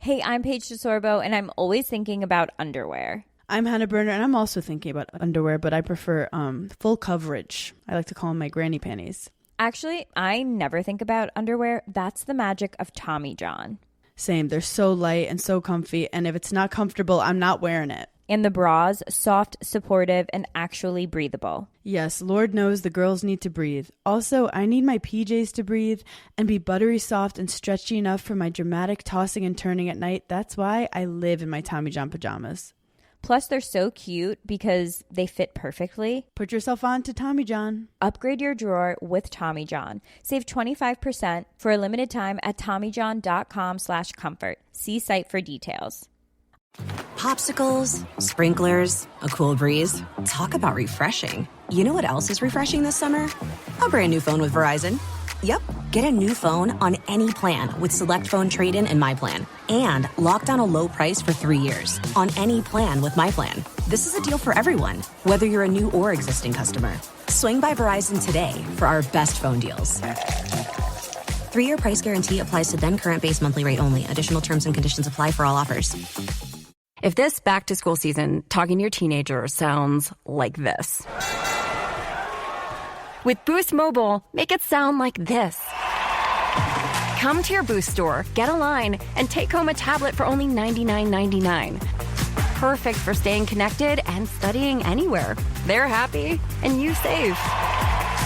Hey, I'm Paige DeSorbo, and I'm always thinking about underwear. I'm Hannah Berner, and I'm also thinking about underwear, but I prefer full coverage. I like to call them my granny panties. Actually, I never think about underwear. That's the magic of Tommy John. Same. They're so light and so comfy, and if it's not comfortable, I'm not wearing it. And the bras, soft, supportive, and actually breathable. Yes, Lord knows the girls need to breathe. Also, I need my PJs to breathe and be buttery soft and stretchy enough for my dramatic tossing and turning at night. That's why I live in my Tommy John pajamas. Plus, they're so cute because they fit perfectly. Put yourself on to Tommy John. Upgrade your drawer with Tommy John. Save 25% for a limited time at TommyJohn.com/comfort. See site for details. Popsicles, sprinklers, a cool breeze. Talk about refreshing. You know what else is refreshing this summer? A brand new phone with Verizon. Yep, get a new phone on any plan with Select Phone Trade-in and My Plan. And lock down a low price for 3 years on any plan with My Plan. This is a deal for everyone, whether you're a new or existing customer. Swing by Verizon today for our best phone deals. 3-year price guarantee applies to then current base monthly rate only. Additional terms and conditions apply for all offers. If this back-to-school season, talking to your teenager sounds like this. With Boost Mobile, make it sound like this. Come to your Boost store, get a line, and take home a tablet for only $99.99. Perfect for staying connected and studying anywhere. They're happy, and you save.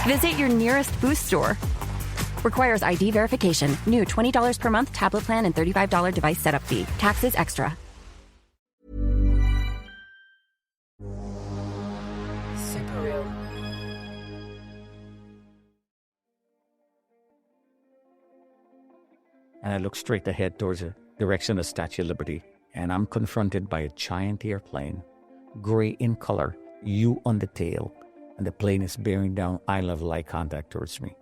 Visit your nearest Boost store. Requires ID verification. New $20 per month tablet plan and $35 device setup fee. Taxes extra. Super real. And I look straight ahead towards the direction of Statue of Liberty, and I'm confronted by a giant airplane, gray in color, U on the tail, and the plane is bearing down eye level eye contact towards me.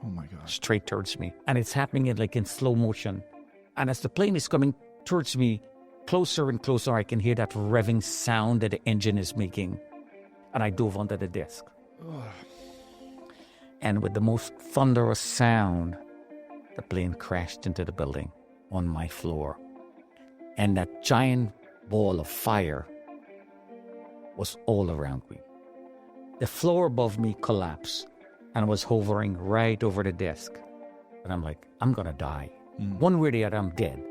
Oh my gosh. Straight towards me. And it's happening in slow motion. And as the plane is coming towards me, closer and closer, I can hear that revving sound that the engine is making. And I dove onto the desk. And with the most thunderous sound, the plane crashed into the building on my floor. And that giant ball of fire was all around me. The floor above me collapsed and was hovering right over the desk. And I'm like, I'm going to die. One way or the other, I'm dead.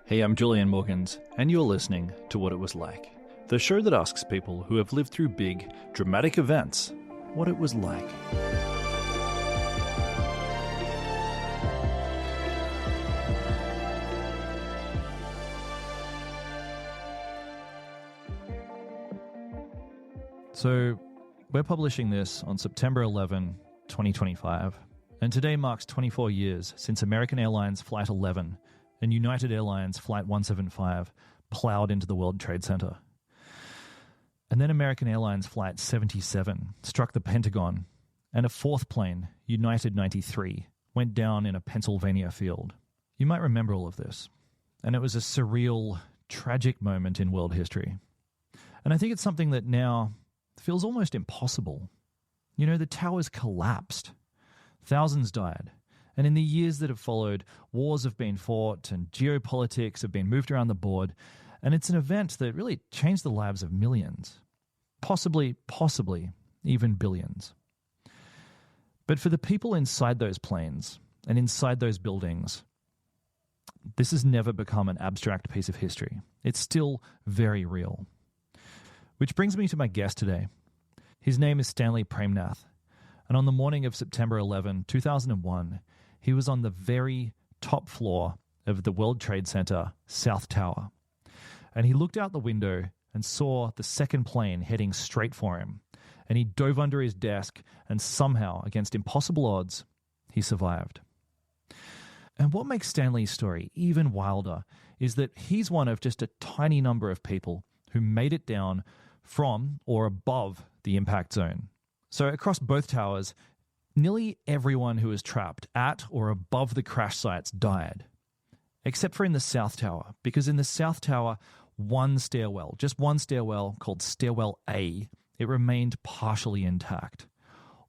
Hey, I'm Julian Morgans, and you're listening to What It Was Like, the show that asks people who have lived through big, dramatic events what it was like. So, we're publishing this on September 11, 2025, and today marks 24 years since American Airlines Flight 11 and United Airlines Flight 175 plowed into the World Trade Center. And then American Airlines Flight 77 struck the Pentagon, and a fourth plane, United 93, went down in a Pennsylvania field. You might remember all of this, and it was a surreal, tragic moment in world history. And I think it's something that now feels almost impossible. You know, the towers collapsed. Thousands died. And in the years that have followed, wars have been fought and geopolitics have been moved around the board. And it's an event that really changed the lives of millions. Possibly even billions. But for the people inside those planes and inside those buildings, this has never become an abstract piece of history. It's still very real. Which brings me to my guest today. His name is Stanley Praimnath. And on the morning of September 11, 2001, he was on the very top floor of the World Trade Center South Tower. And he looked out the window and saw the second plane heading straight for him. And he dove under his desk, and somehow, against impossible odds, he survived. And what makes Stanley's story even wilder is that he's one of just a tiny number of people who made it down from or above the impact zone. So across both towers, nearly everyone who was trapped at or above the crash sites died. Except for in the South Tower, because in the South Tower, just one stairwell called Stairwell A, it remained partially intact.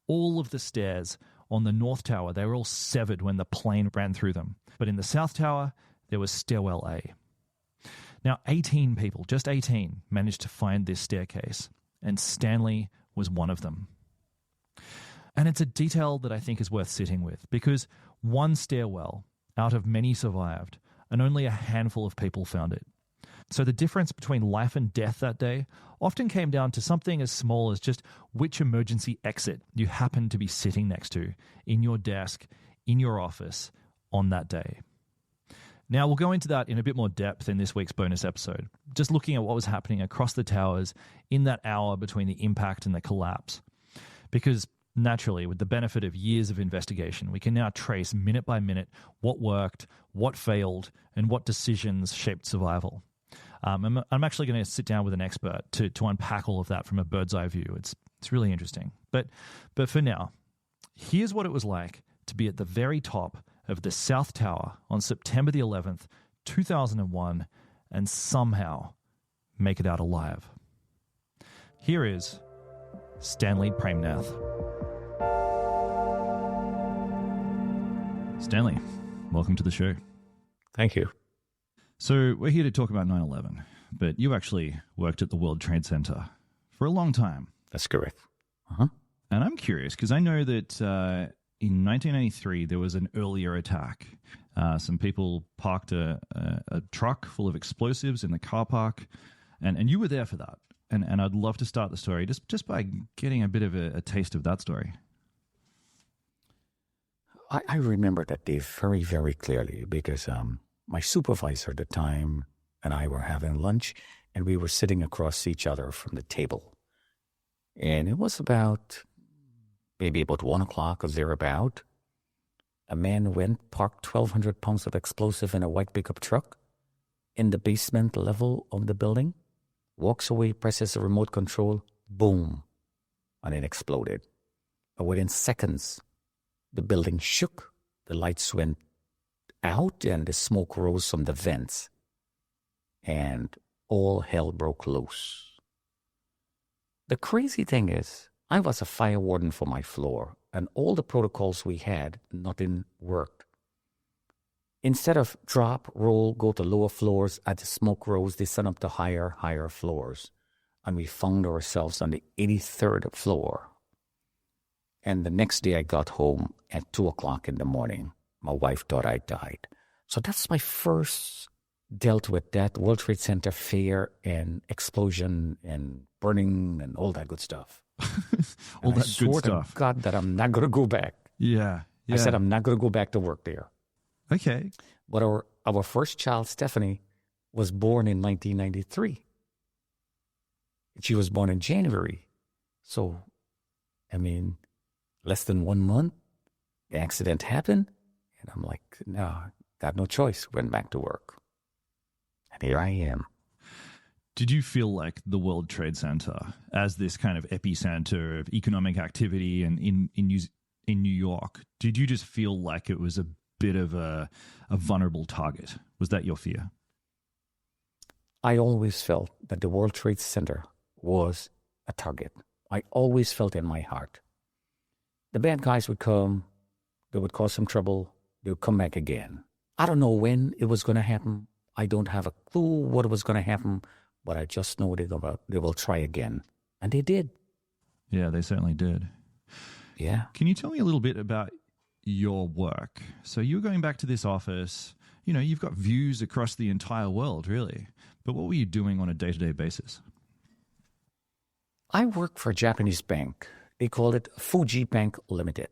All of the stairs on the North Tower, they were all severed when the plane ran through them. But in the South Tower, there was stairwell A. Now, 18 people, just 18, managed to find this staircase, and Stanley was one of them. And it's a detail that I think is worth sitting with, because one stairwell out of many survived, and only a handful of people found it. So the difference between life and death that day often came down to something as small as just which emergency exit you happened to be sitting next to in your desk, in your office, on that day. Now, we'll go into that in a bit more depth in this week's bonus episode, just looking at what was happening across the towers in that hour between the impact and the collapse. Because naturally, with the benefit of years of investigation, we can now trace minute by minute what worked, what failed, and what decisions shaped survival. I'm actually going to sit down with an expert to unpack all of that from a bird's eye view. It's really interesting. But for now, here's what it was like to be at the very top of the South Tower on September the 11th, 2001, and somehow make it out alive. Here is Stanley Praimnath. Stanley, welcome to the show. Thank you. So we're here to talk about 9/11, but you actually worked at the World Trade Center for a long time. That's correct. Uh-huh. And I'm curious because I know that in 1993 there was an earlier attack. Some people parked a truck full of explosives in the car park, and you were there for that. And I'd love to start the story just by getting a bit of a taste of that story. I remember that day very, very clearly because my supervisor at the time and I were having lunch, and we were sitting across each other from the table. And it was maybe about 1 o'clock or thereabout. A man went, parked 1,200 pounds of explosive in a white pickup truck in the basement level of the building, walks away, presses the remote control, boom, and it exploded. And within seconds, the building shook, the lights went out, and the smoke rose from the vents, and all hell broke loose. The crazy thing is, I was a fire warden for my floor, and all the protocols we had, nothing worked. Instead of drop, roll, go to lower floors, as the smoke rose, they sent up to higher floors, and we found ourselves on the 83rd floor. And the next day I got home at 2 o'clock in the morning. My wife thought I died. So that's my first dealt with that World Trade Center fear and explosion and burning and all that good stuff. all that I swore good stuff. to God that I'm not going to go back. Yeah. I said I'm not going to go back to work there. Okay. But our first child, Stephanie, was born in 1993. She was born in January. So, less than 1 month, the accident happened. And I'm like, no, got no choice. Went back to work. And here I am. Did you feel like the World Trade Center, as this kind of epicenter of economic activity and in New York, did you just feel like it was a bit of a vulnerable target? Was that your fear? I always felt that the World Trade Center was a target. I always felt in my heart. The bad guys would come, they would cause some trouble, they would come back again. I don't know when it was going to happen. I don't have a clue what was going to happen, but I just know they will try again. And they did. Yeah, they certainly did. Yeah. Can you tell me a little bit about your work? So you're going back to this office, you've got views across the entire world, really. But what were you doing on a day-to-day basis? I worked for a Japanese bank. They called it Fuji Bank Limited.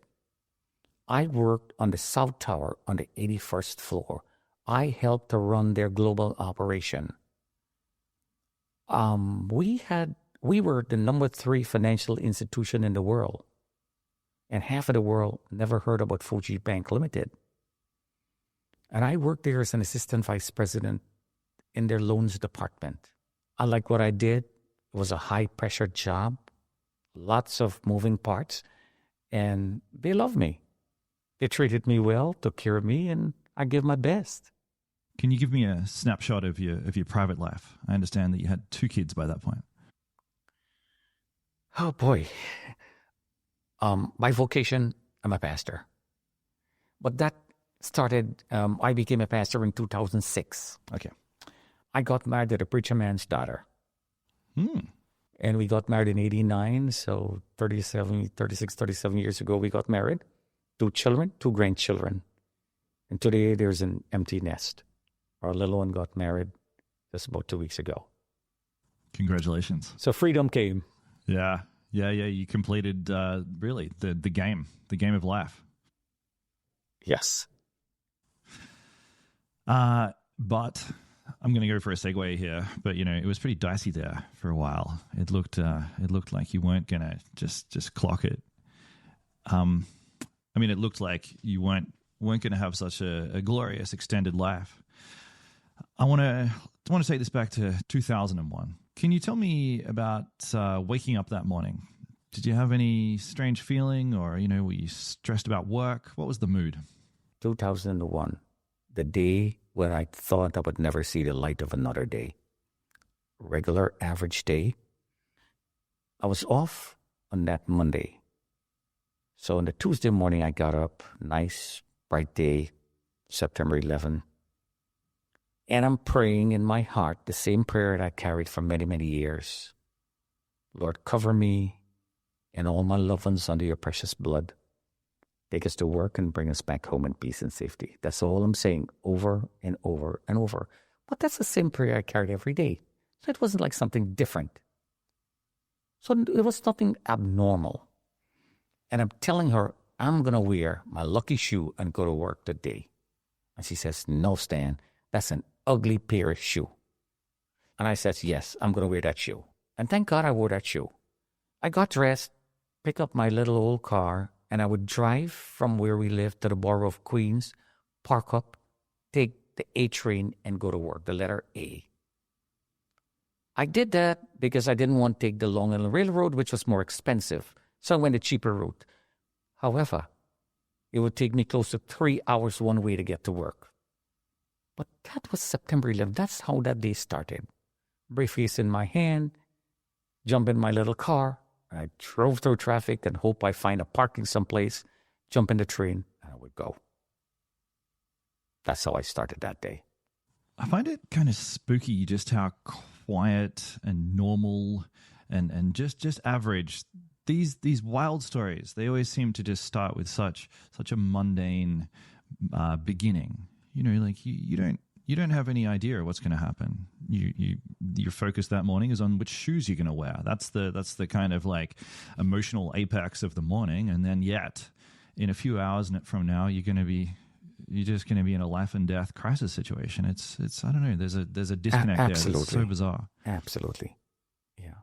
I worked on the South Tower on the 81st floor. I helped to run their global operation. We were the number 3 financial institution in the world. And half of the world never heard about Fuji Bank Limited. And I worked there as an assistant vice president in their loans department. I liked what I did. It was a high-pressure job, lots of moving parts, and they loved me. They treated me well, took care of me, and I gave my best. Can you give me a snapshot of your private life? I understand that you had 2 kids by that point. Oh, boy. By vocation, I'm a pastor. But that I became a pastor in 2006. Okay. I got married to the preacher man's daughter. Hmm. And we got married in 89, so 37 years ago we got married. 2 children, 2 grandchildren. And today there's an empty nest. Our little one got married just about 2 weeks ago. Congratulations. So freedom came. Yeah. You completed, really, the game of life. Yes. But I'm going to go for a segue here. But it was pretty dicey there for a while. It looked like you weren't going to just clock it. It looked like you weren't going to have such a glorious extended life. I want to take this back to 2001. Can you tell me about waking up that morning? Did you have any strange feeling, or were you stressed about work? What was the mood? 2001, the day when I thought I would never see the light of another day. Regular, average day. I was off on that Monday. So on the Tuesday morning, I got up, nice, bright day, September 11. And I'm praying in my heart the same prayer that I carried for many, many years. Lord, cover me and all my loved ones under your precious blood. Take us to work and bring us back home in peace and safety. That's all I'm saying over and over and over. But that's the same prayer I carried every day. So it wasn't like something different. So it was nothing abnormal. And I'm telling her, I'm going to wear my lucky shoe and go to work today. And she says, no, Stan, that's an ugly pair of shoe. And I said, yes, I'm going to wear that shoe. And thank God I wore that shoe. I got dressed, picked up my little old car, and I would drive from where we lived to the borough of Queens, park up, take the A train, and go to work, the letter A. I did that because I didn't want to take the Long Island Railroad, which was more expensive. So I went the cheaper route. However, it would take me close to 3 hours one way to get to work. But that was September 11th. That's how that day started. Briefcase in my hand, jump in my little car. I drove through traffic and hope I find a parking someplace, jump in the train, and I would go. That's how I started that day. I find it kind of spooky just how quiet and normal and just average these wild stories. They always seem to just start with such a mundane beginning. You don't have any idea what's going to happen. Your focus that morning is on which shoes you're going to wear. That's the kind of like emotional apex of the morning. And then yet, in a few hours from now, you're just going to be in a life and death crisis situation. It's I don't know. There's a disconnect there. It's so bizarre. Absolutely. Yeah.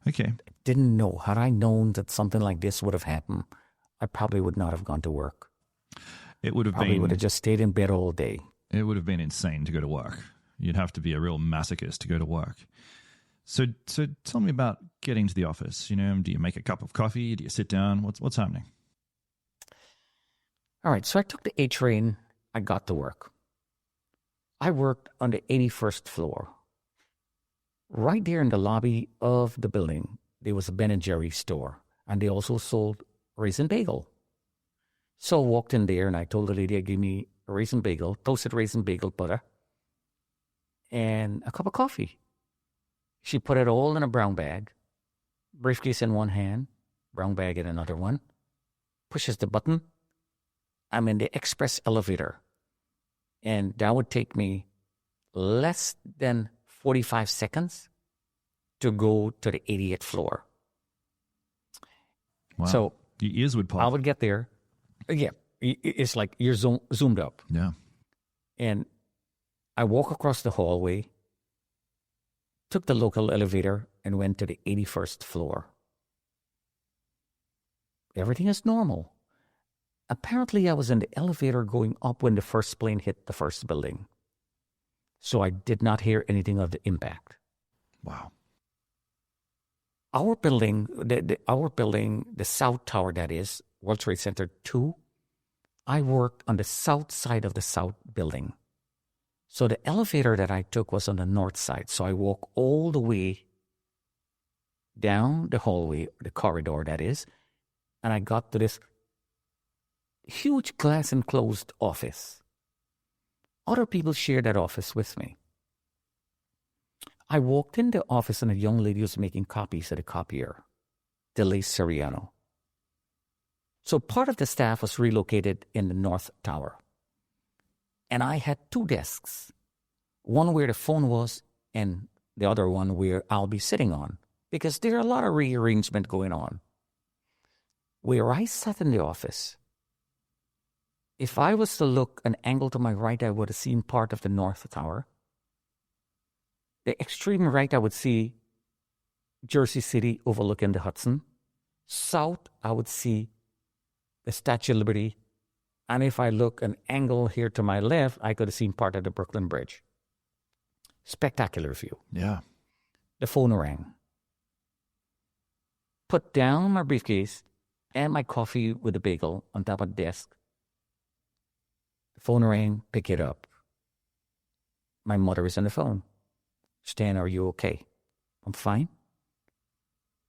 Okay. Didn't know. Had I known that something like this would have happened, I probably would not have gone to work. It would have probably would have just stayed in bed all day. It would have been insane to go to work. You'd have to be a real masochist to go to work. So tell me about getting to the office. Do you make a cup of coffee? Do you sit down? What's happening? All right, so I took the A train. I got to work. I worked on the 81st floor. Right there in the lobby of the building, there was a Ben & Jerry's store, and they also sold raisin bagel. So I walked in there, and I told the lady to give me a raisin bagel, toasted raisin bagel butter, and a cup of coffee. She put it all in a brown bag, briefcase in one hand, brown bag in another one, pushes the button. I'm in the express elevator, and that would take me less than 45 seconds to go to the 88th floor. Wow. So your ears would pop. I would get there. Yeah, it's like you're zoomed up. Yeah. And I walk across the hallway, took the local elevator, and went to the 81st floor. Everything is normal. Apparently, I was in the elevator going up when the first plane hit the first building. So I did not hear anything of the impact. Wow. Our building, the South Tower, that is, World Trade Center 2, I worked on the south side of the South building. So the elevator that I took was on the north side. So I walked all the way down the hallway, the corridor, that is, and I got to this huge glass enclosed office. Other people shared that office with me. I walked in the office and a young lady was making copies at a copier, Delise Soriano. So part of the staff was relocated in the North Tower. And I had 2 desks, one where the phone was and the other one where I'll be sitting on, because there are a lot of rearrangement going on. Where I sat in the office, if I was to look an angle to my right, I would have seen part of the North Tower. The extreme right, I would see Jersey City overlooking the Hudson. South, I would see the Statue of Liberty. And if I look an angle here to my left, I could have seen part of the Brooklyn Bridge. Spectacular view. Yeah. The phone rang. Put down my briefcase and my coffee with a bagel on top of the desk. The phone rang, pick it up. My mother is on the phone. Stan, are you okay? I'm fine.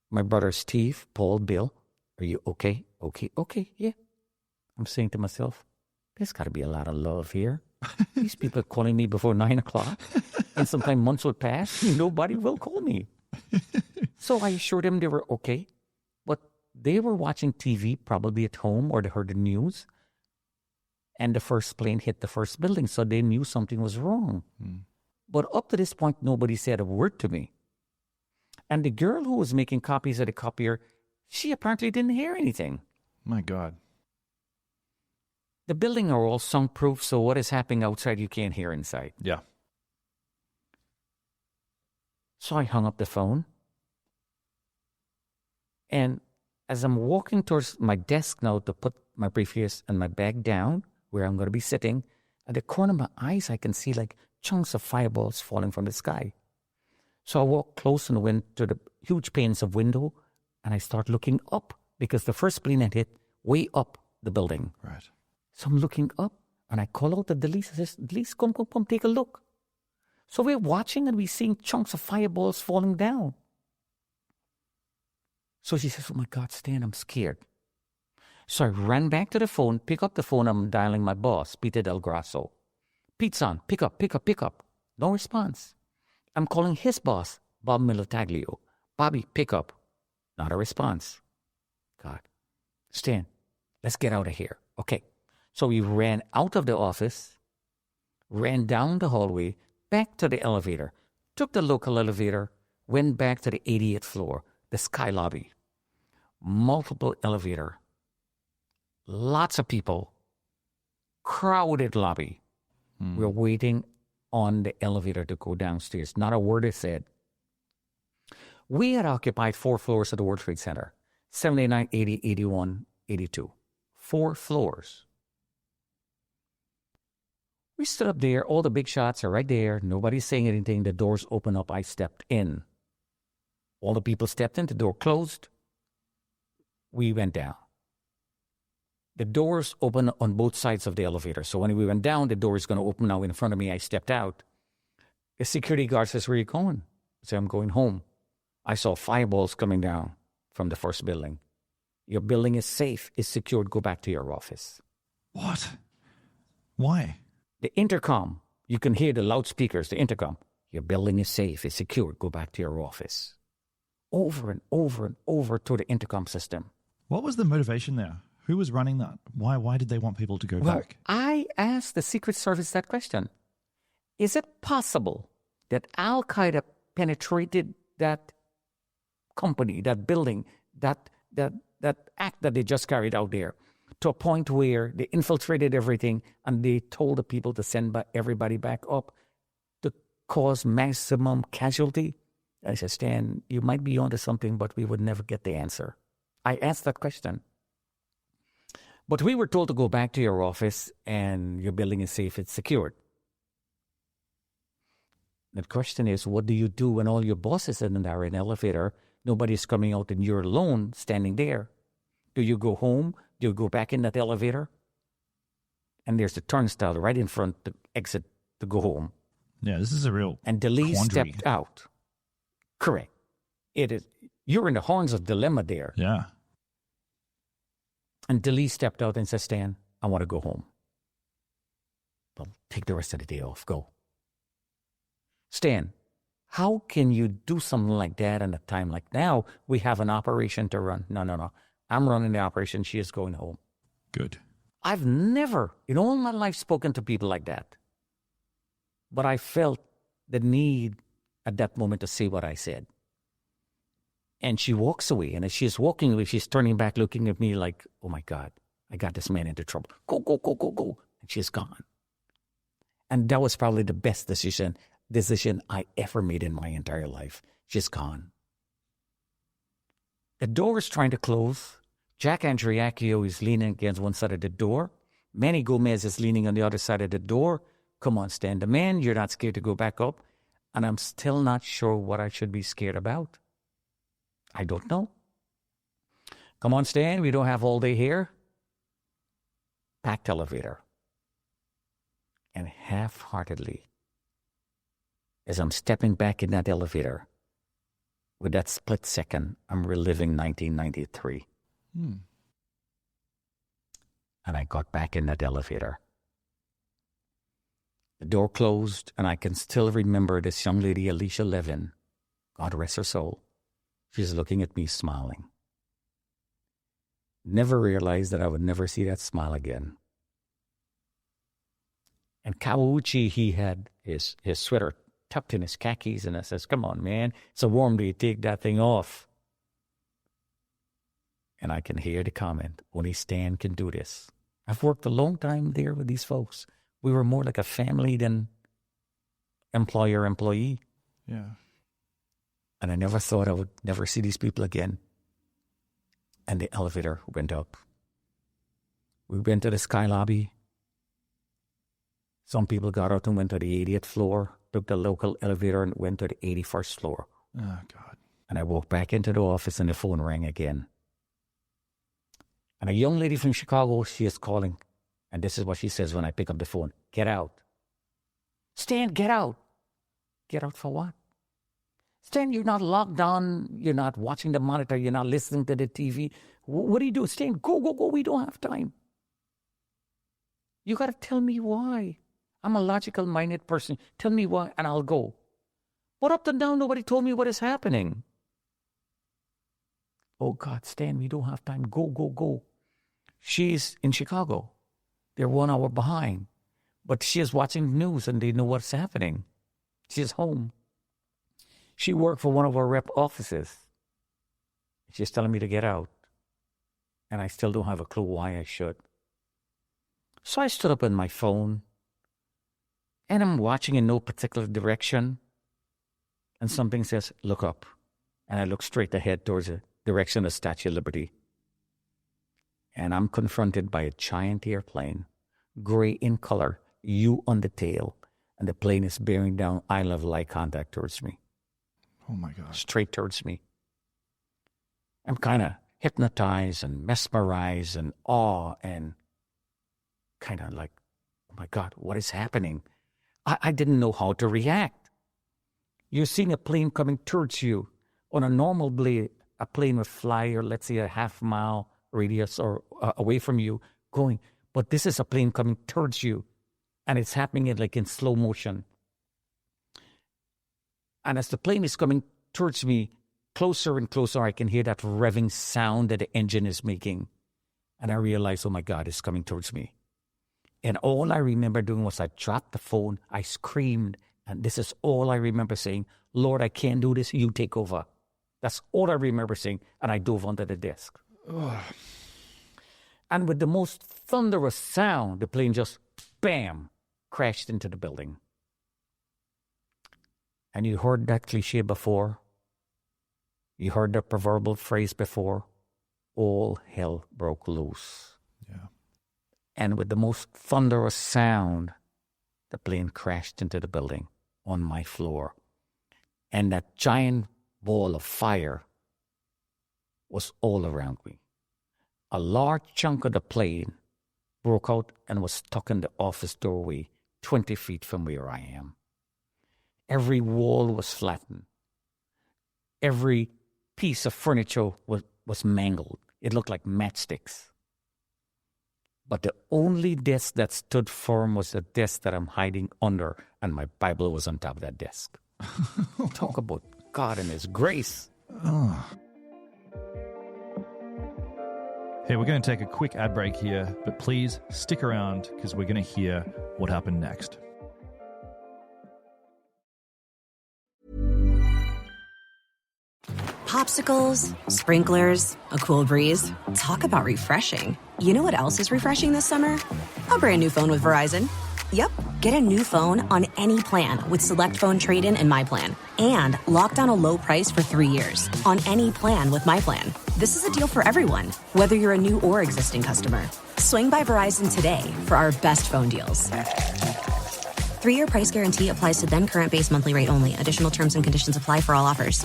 My brother Steve, Paul, Bill, are you okay? Okay, yeah. I'm saying to myself, there's got to be a lot of love here. These people are calling me before 9 o'clock, and sometime months will pass, nobody will call me. So I assured them they were okay, but they were watching TV, probably at home, or they heard the news, and the first plane hit the first building, so they knew something was wrong. But up to this point, nobody said a word to me. And the girl who was making copies at the copier, she apparently didn't hear anything. My God. The building are all soundproof, so what is happening outside you can't hear inside. Yeah. So I hung up the phone. And as I'm walking towards my desk now to put my briefcase and my bag down, where I'm going to be sitting, at the corner of my eyes, I can see like chunks of fireballs falling from the sky. So I walk close and went to the huge panes of window, and I start looking up because the first plane had hit way up the building. Right. So I'm looking up, and I call out to Delise. I says, Delise, come, take a look. So we're watching, and we're seeing chunks of fireballs falling down. So she says, oh my God, Stan, I'm scared. So I ran back to the phone, pick up the phone, I'm dialing my boss, Peter Del Grasso. Pete's on, pick up. No response. I'm calling his boss, Bob Militaglio. Bobby, pick up. Not a response. God. Stan, let's get out of here. Okay. So we ran out of the office, ran down the hallway, back to the elevator, took the local elevator, went back to the 80th floor, the sky lobby. Multiple elevator. Lots of people. Crowded lobby. We're waiting on the elevator to go downstairs. Not a word is said. We had occupied 4 floors of the World Trade Center. 79, 80, 81, 82. 4 floors. We stood up there. All the big shots are right there. Nobody's saying anything. The doors open up. I stepped in. All the people stepped in. The door closed. We went down. The doors open on both sides of the elevator. So when we went down, the door is going to open now in front of me. I stepped out. The security guard says, where are you going? I said, I'm going home. I saw fireballs coming down from the first building. Your building is safe, is secured. Go back to your office. What? Why? The intercom, you can hear the loudspeakers, the intercom. Your building is safe, is secured. Go back to your office. Over and over and over to the intercom system. What was the motivation there? Who was running that? Why did they want people to go back? I asked the Secret Service that question. Is it possible that Al-Qaeda penetrated that company, that building, that act that they just carried out there, to a point where they infiltrated everything and they told the people to send everybody back up to cause maximum casualty? I said, Stan, you might be onto something, but we would never get the answer. I asked that question. But we were told to go back to your office and your building is safe, it's secured. The question is, what do you do when all your bosses are in an elevator, nobody's coming out and you're alone standing there? Do you go home? Do you go back in that elevator? And there's a turnstile right in front to exit to go home. Yeah, this is a real And Delise quandary. stepped out. Correct. It is. You're in the horns of dilemma there. Yeah. And Delise stepped out and said, Stan, I want to go home. Well, take the rest of the day off. Go. Stan, how can you do something like that in a time like now? We have an operation to run. No. I'm running the operation. She is going home. Good. I've never, in all my life, spoken to people like that. But I felt the need at that moment to say what I said. And she walks away. And as she's walking away, she's turning back, looking at me like, oh, my God, I got this man into trouble. Go. And she's gone. And that was probably the best decision I ever made in my entire life. She's gone. The door is trying to close. Jack Andriacchio is leaning against one side of the door. Manny Gomez is leaning on the other side of the door. Come on, Stan, the man, you're not scared to go back up. And I'm still not sure what I should be scared about. I don't know. Come on, Stan, we don't have all day here. Packed elevator. And half-heartedly, as I'm stepping back in that elevator, with that split second, I'm reliving 1993. And I got back in that elevator. The door closed, and I can still remember this young lady, Alicia Levin, God rest her soul. She's looking at me smiling. Never realized that I would never see that smile again. And Kawauchi, he had his sweater tucked in his khakis, and I says, come on, man, it's a warm day, take that thing off. And I can hear the comment, only Stan can do this. I've worked a long time there with these folks. We were more like a family than employer-employee. Yeah. And I never thought I would never see these people again. And the elevator went up. We went to the sky lobby. Some people got out and went to the 80th floor, took the local elevator and went to the 81st floor. Oh, God. And I walked back into the office and the phone rang again. And a young lady from Chicago, she is calling. And this is what she says when I pick up the phone. Get out. Stan, get out. Get out for what? Stan, you're not logged on. You're not watching the monitor. You're not listening to the TV. What do you do? Stan, go. We don't have time. You got to tell me why. I'm a logical-minded person. Tell me why, and I'll go. But up to now, nobody told me what is happening. Oh, God, Stan, we don't have time. Go. She's in Chicago. They're 1 hour behind. But she is watching the news, and they know what's happening. She's home. She worked for one of our rep offices. She's telling me to get out. And I still don't have a clue why I should. So I stood up on my phone, and I'm watching in no particular direction. And something says, look up. And I look straight ahead towards the direction of Statue of Liberty. And I'm confronted by a giant airplane, gray in color, U on the tail, and the plane is bearing down eye-level eye contact towards me. Oh, my gosh. Straight towards me. I'm kind of hypnotized and mesmerized and awe and kind of like, oh, my God, what is happening? I didn't know how to react. You're seeing a plane coming towards you. On a normal blade, a plane would fly, or let's say a half-mile radius or away from you going. But this is a plane coming towards you, and it's happening in slow motion. And as the plane is coming towards me, closer and closer, I can hear that revving sound that the engine is making. And I realize, oh my God, it's coming towards me. And all I remember doing was I dropped the phone, I screamed, and this is all I remember saying, Lord, I can't do this, you take over. That's all I remember saying, and I dove onto the desk. Ugh. And with the most thunderous sound, the plane just, bam, crashed into the building. And you heard that cliche before. You heard the proverbial phrase before. All hell broke loose. Yeah. And with the most thunderous sound, the plane crashed into the building on my floor. And that giant ball of fire was all around me. A large chunk of the plane broke out and was stuck in the office doorway 20 feet from where I am. Every wall was flattened. Every piece of furniture was mangled. It looked like matchsticks. But the only desk that stood firm was the desk that I'm hiding under, and my Bible was on top of that desk. Talk about God and His grace. Hey, we're going to take a quick ad break here, but please stick around because we're going to hear what happened next. Popsicles, sprinklers, a cool breeze. Talk about refreshing. You know what else is refreshing this summer? A brand new phone with Verizon. Yep, get a new phone on any plan with Select Phone Trade-in and My Plan. And lock down a low price for 3 years on any plan with My Plan. This is a deal for everyone, whether you're a new or existing customer. Swing by Verizon today for our best phone deals. 3-year price guarantee applies to then current base monthly rate only. Additional terms and conditions apply for all offers.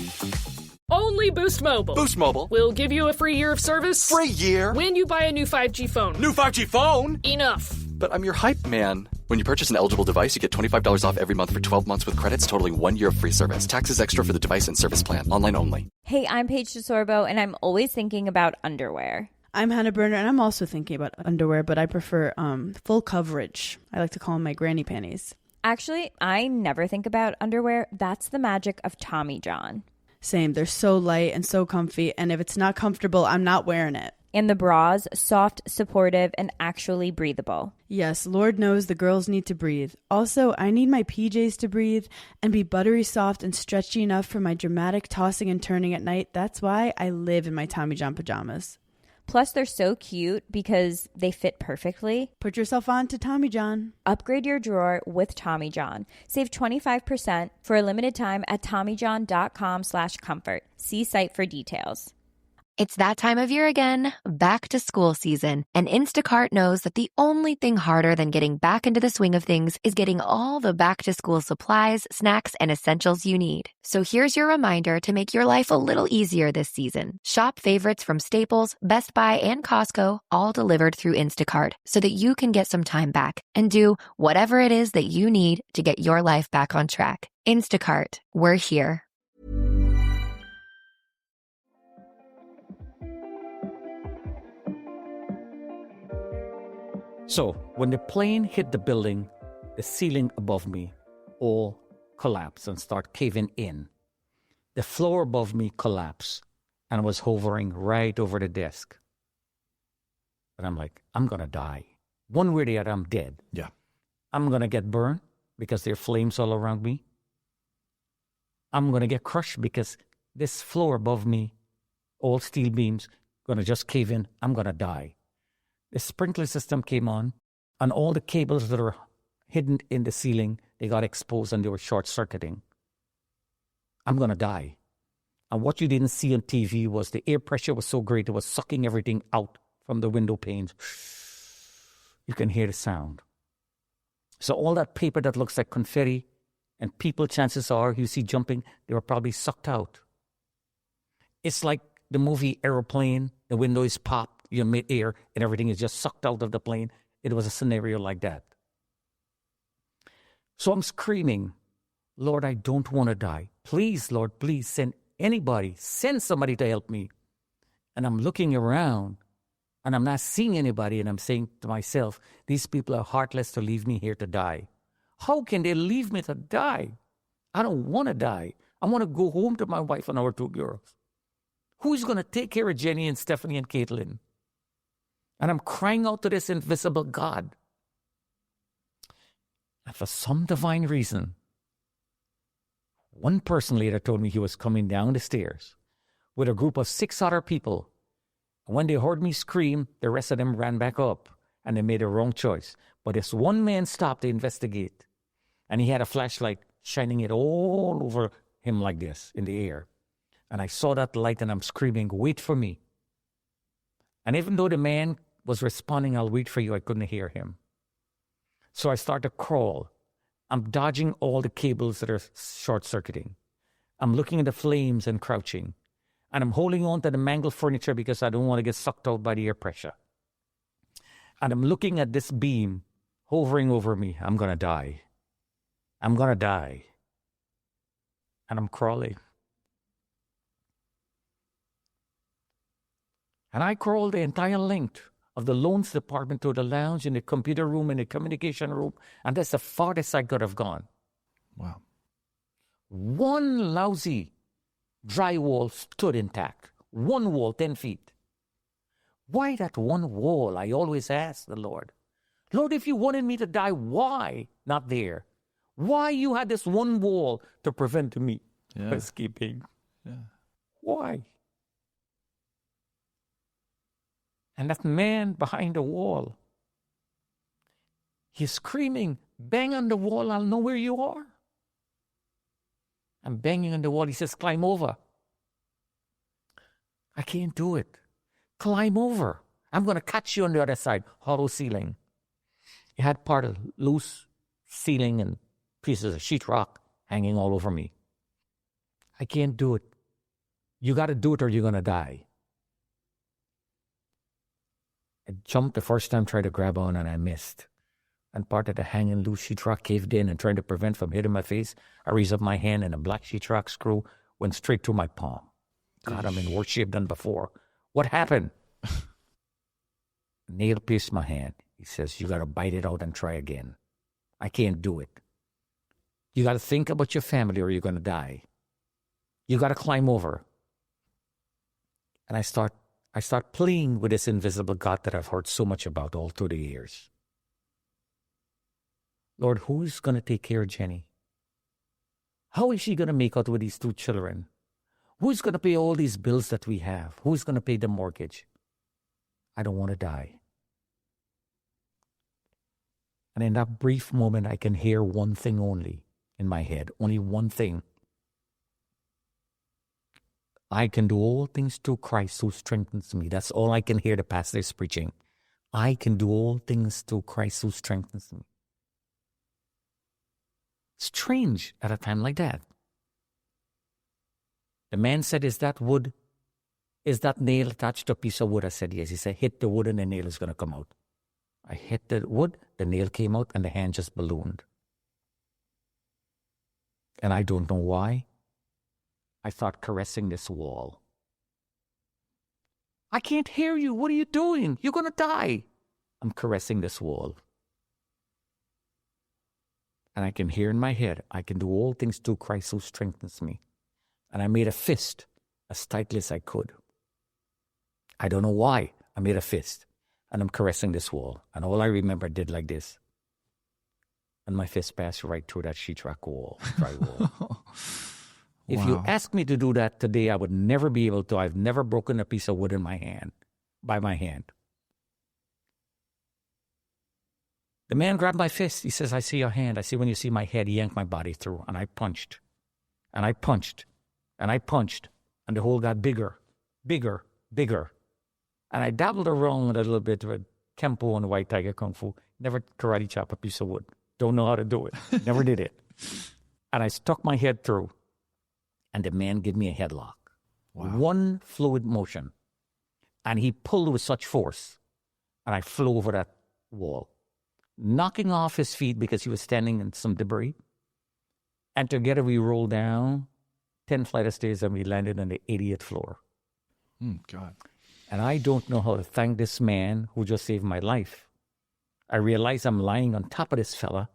Only Boost Mobile. Boost Mobile. We'll give you a free year of service. Free year? When you buy a new 5G phone. New 5G phone? Enough. But I'm your hype man. When you purchase an eligible device, you get $25 off every month for 12 months with credits totaling 1 year of free service. Taxes extra for the device and service plan. Online only. Hey, I'm Paige DeSorbo, and I'm always thinking about underwear. I'm Hannah Berner, and I'm also thinking about underwear, but I prefer full coverage. I like to call them my granny panties. Actually, I never think about underwear. That's the magic of Tommy John. Same. They're so light and so comfy, and if it's not comfortable, I'm not wearing it. And the bras, soft, supportive, and actually breathable. Yes, Lord knows the girls need to breathe. Also, I need my PJs to breathe and be buttery soft and stretchy enough for my dramatic tossing and turning at night. That's why I live in my Tommy John pajamas. Plus, they're so cute because they fit perfectly. Put yourself on to Tommy John. Upgrade your drawer with Tommy John. Save 25% for a limited time at TommyJohn.com/comfort. See site for details. It's that time of year again, back to school season, and Instacart knows that the only thing harder than getting back into the swing of things is getting all the back-to-school supplies, snacks, and essentials you need. So here's your reminder to make your life a little easier this season. Shop favorites from Staples, Best Buy, and Costco, all delivered through Instacart, so that you can get some time back and do whatever it is that you need to get your life back on track. Instacart, we're here. So when the plane hit the building, the ceiling above me all collapsed and started caving in. The floor above me collapsed and was hovering right over the desk. And I'm like, I'm going to die. One way or the other, I'm dead. Yeah. I'm going to get burned because there are flames all around me. I'm going to get crushed because this floor above me, all steel beams, going to just cave in. I'm going to die. The sprinkler system came on, and all the cables that are hidden in the ceiling, they got exposed and they were short-circuiting. I'm going to die. And what you didn't see on TV was the air pressure was so great, it was sucking everything out from the window panes. You can hear the sound. So all that paper that looks like confetti and people, chances are, you see jumping, they were probably sucked out. It's like the movie Aeroplane, the window is popped. You're mid-air and everything is just sucked out of the plane. It was a scenario like that. So I'm screaming, Lord, I don't want to die. Please, Lord, please send anybody. Send somebody to help me. And I'm looking around and I'm not seeing anybody. And I'm saying to myself, these people are heartless to leave me here to die. How can they leave me to die? I don't want to die. I want to go home to my wife and our 2 girls. Who's going to take care of Jenny and Stephanie and Caitlin? And I'm crying out to this invisible God. And for some divine reason, one person later told me he was coming down the stairs with a group of 6 other people. And when they heard me scream, the rest of them ran back up and they made a wrong choice. But this one man stopped to investigate. And he had a flashlight shining it all over him like this in the air. And I saw that light and I'm screaming, wait for me. And even though the man was responding, I'll wait for you, I couldn't hear him. So I start to crawl. I'm dodging all the cables that are short-circuiting. I'm looking at the flames and crouching. And I'm holding on to the mangled furniture because I don't want to get sucked out by the air pressure. And I'm looking at this beam hovering over me. I'm going to die. I'm going to die. And I'm crawling. And I crawled the entire length of the loans department to the lounge, in the computer room, in the communication room, and that's the farthest I could have gone. Wow. One lousy drywall stood intact. One wall, 10 feet. Why that one wall? I always ask the Lord. Lord, if you wanted me to die, why not there? Why you had this one wall to prevent me from escaping? Yeah. Why? And that man behind the wall, he's screaming, bang on the wall, I'll know where you are. I'm banging on the wall. He says, climb over. I can't do it. Climb over. I'm going to catch you on the other side. Hollow ceiling. It had part of loose ceiling and pieces of sheetrock hanging all over me. I can't do it. You got to do it or you're going to die. I jumped the first time, tried to grab on, and I missed. And part of the hanging loose sheetrock caved in, and trying to prevent from hitting my face, I raised up my hand and a black sheetrock screw went straight through my palm. God, I'm in worse shape than before. What happened? Nail pierced my hand. He says, you got to bite it out and try again. I can't do it. You got to think about your family or you're going to die. You got to climb over. And I start playing with this invisible God that I've heard so much about all through the years. Lord, who's going to take care of Jenny? How is she going to make out with these 2 children? Who's going to pay all these bills that we have? Who's going to pay the mortgage? I don't want to die. And in that brief moment, I can hear one thing only in my head, only one thing. I can do all things through Christ who strengthens me. That's all I can hear the pastors preaching. I can do all things through Christ who strengthens me. Strange at a time like that. The man said, is that wood? Is that nail attached to a piece of wood? I said, yes. He said, hit the wood and the nail is going to come out. I hit the wood, the nail came out, and the hand just ballooned. And I don't know why. I start caressing this wall. I can't hear you. What are you doing? You're going to die. I'm caressing this wall. And I can hear in my head, I can do all things through Christ who strengthens me. And I made a fist as tightly as I could. I don't know why I made a fist. And I'm caressing this wall. And all I remember, I did like this. And my fist passed right through that sheetrock wall, drywall. If you ask me to do that today, I would never be able to. I've never broken a piece of wood in my hand, by my hand. The man grabbed my fist. He says, I see your hand. I see when you see my head. He yanked my body through. And I punched. And I punched. And I punched. And the hole got bigger, bigger, bigger. And I dabbled around a little bit with Kempo and White Tiger Kung Fu. Never karate chop a piece of wood. Don't know how to do it. Never did it. And I stuck my head through. And the man gave me a headlock. Wow. One fluid motion. And he pulled with such force. And I flew over that wall, knocking off his feet because he was standing in some debris. And together we rolled down 10 flight of stairs and we landed on the 80th floor. God. And I don't know how to thank this man who just saved my life. I realize I'm lying on top of this fella.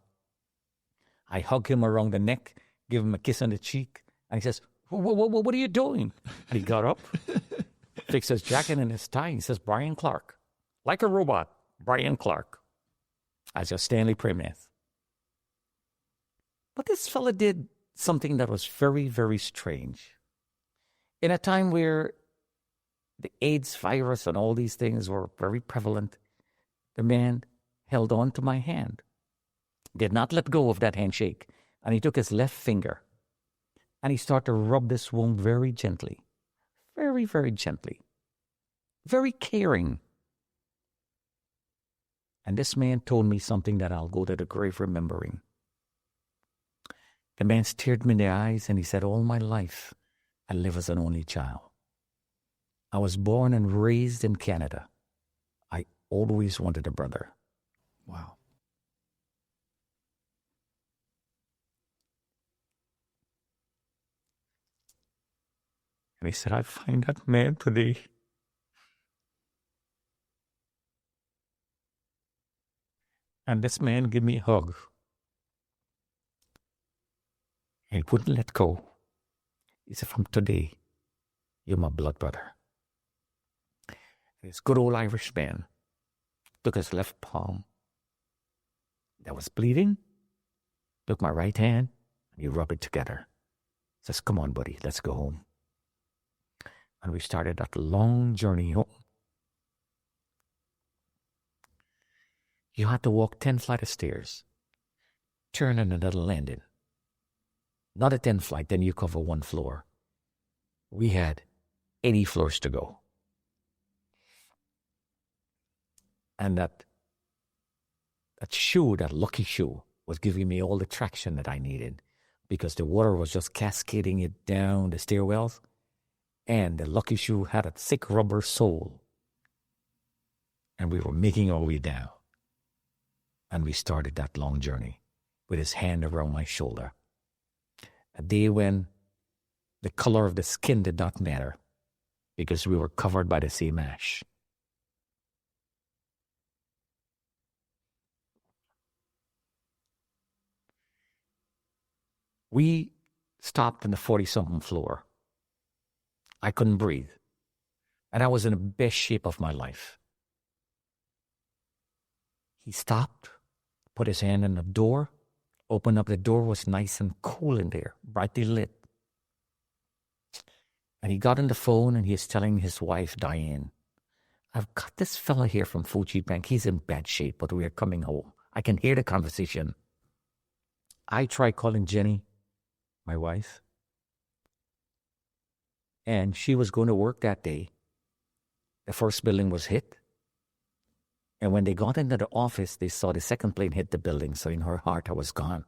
I hug him around the neck, give him a kiss on the cheek. And he says, what are you doing? And he got up, fixed his jacket and his tie. He says, Brian Clark. Like a robot, Brian Clark. As your Stanley Praimnath. But this fella did something that was very, very strange. In a time where the AIDS virus and all these things were very prevalent, the man held on to my hand, did not let go of that handshake, and he took his left finger and he started to rub this wound very gently, very, very gently, very caring. And this man told me something that I'll go to the grave remembering. The man stared me in the eyes and he said, all my life, I live as an only child. I was born and raised in Canada. I always wanted a brother. Wow. And he said, I find that man today. And this man gave me a hug. He wouldn't let go. He said, from today, you're my blood brother. This good old Irish man took his left palm that was bleeding, took my right hand, and he rubbed it together. Says, come on, buddy, let's go home. And we started that long journey home. You had to walk 10 flights of stairs, turn in another landing. Not a 10 flight, then you cover one floor. We had 80 floors to go. And that shoe, that lucky shoe, was giving me all the traction that I needed because the water was just cascading it down the stairwells. And the lucky shoe had a thick rubber sole. And we were making our way down. And we started that long journey with his hand around my shoulder. A day when the color of the skin did not matter because we were covered by the same ash. We stopped on the 40-something floor. I couldn't breathe. And I was in the best shape of my life. He stopped, put his hand on the door, opened up. The door was nice and cool in there, brightly lit. And he got on the phone and he is telling his wife, Diane, I've got this fella here from Fuji Bank. He's in bad shape, but we're coming home. I can hear the conversation. I tried calling Jenny, my wife, and she was going to work that day. The first building was hit. And when they got into the office, they saw the second plane hit the building. So in her heart, I was gone.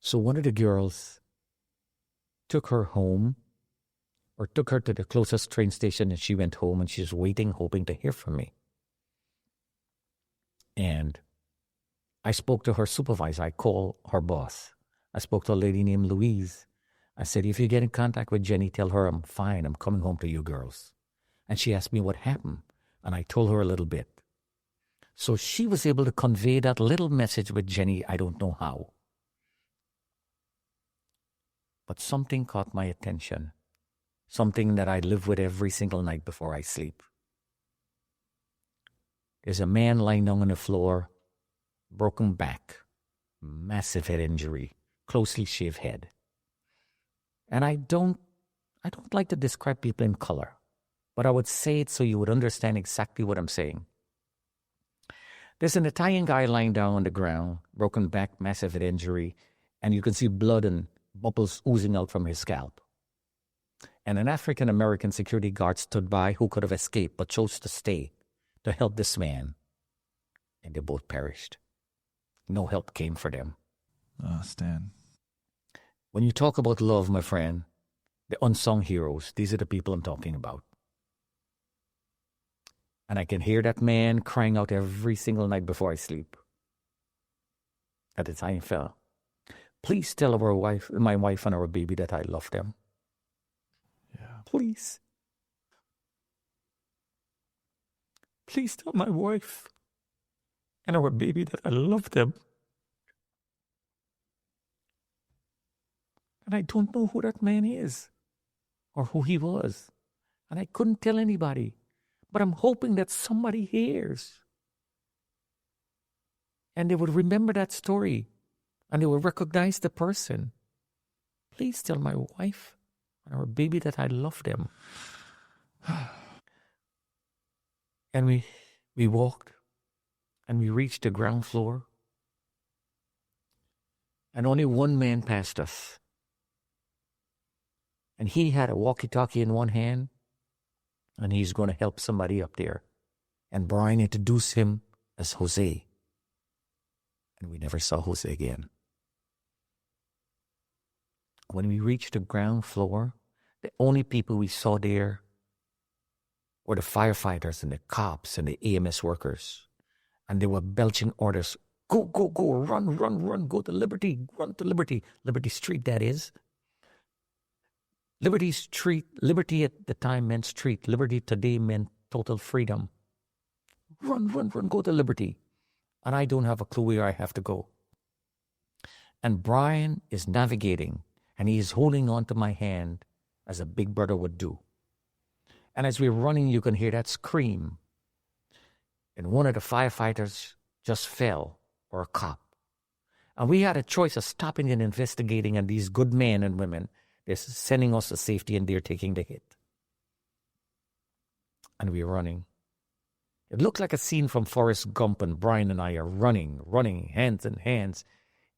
So one of the girls took her home, or took her to the closest train station, and she went home, and she was waiting, hoping to hear from me. And I spoke to her supervisor. I called her boss. I spoke to a lady named Louise. I said, if you get in contact with Jenny, tell her I'm fine. I'm coming home to you girls. And she asked me what happened. And I told her a little bit. So she was able to convey that little message with Jenny. I don't know how. But something caught my attention. Something that I live with every single night before I sleep. There's a man lying down on the floor, broken back, massive head injury, closely shaved head. And I don't like to describe people in color, but I would say it so you would understand exactly what I'm saying. There's an Italian guy lying down on the ground, broken back, massive head injury, and you can see blood and bubbles oozing out from his scalp. And an African-American security guard stood by who could have escaped but chose to stay to help this man. And they both perished. No help came for them. Oh, Stan. When you talk about love, my friend, the unsung heroes, these are the people I'm talking about. And I can hear that man crying out every single night before I sleep. At the time fell. Please tell my wife and our baby that I love them. Yeah. Please. Please tell my wife and our baby that I love them. And I don't know who that man is or who he was. And I couldn't tell anybody. But I'm hoping that somebody hears. And they would remember that story. And they will recognize the person. Please tell my wife and our baby that I love them. And we walked. And we reached the ground floor. And only one man passed us. And he had a walkie-talkie in one hand. And he's going to help somebody up there. And Brian introduced him as Jose. And we never saw Jose again. When we reached the ground floor, the only people we saw there were the firefighters and the cops and the EMS workers. And they were belching orders. Go, go, go, run, run, run, go to Liberty, run to Liberty. Liberty Street, that is. Liberty Street, liberty at the time meant street. Liberty today meant total freedom. run, run, run, go to Liberty. And I don't have a clue where I have to go. And Brian is navigating, and he is holding on to my hand as a big brother would do. And as we're running, you can hear that scream. And one of the firefighters just fell, or a cop. And we had a choice of stopping and investigating, and these good men and women, they're sending us to safety, and they're taking the hit. And we're running. It looked like a scene from Forrest Gump, and Brian and I are running, hands in hands,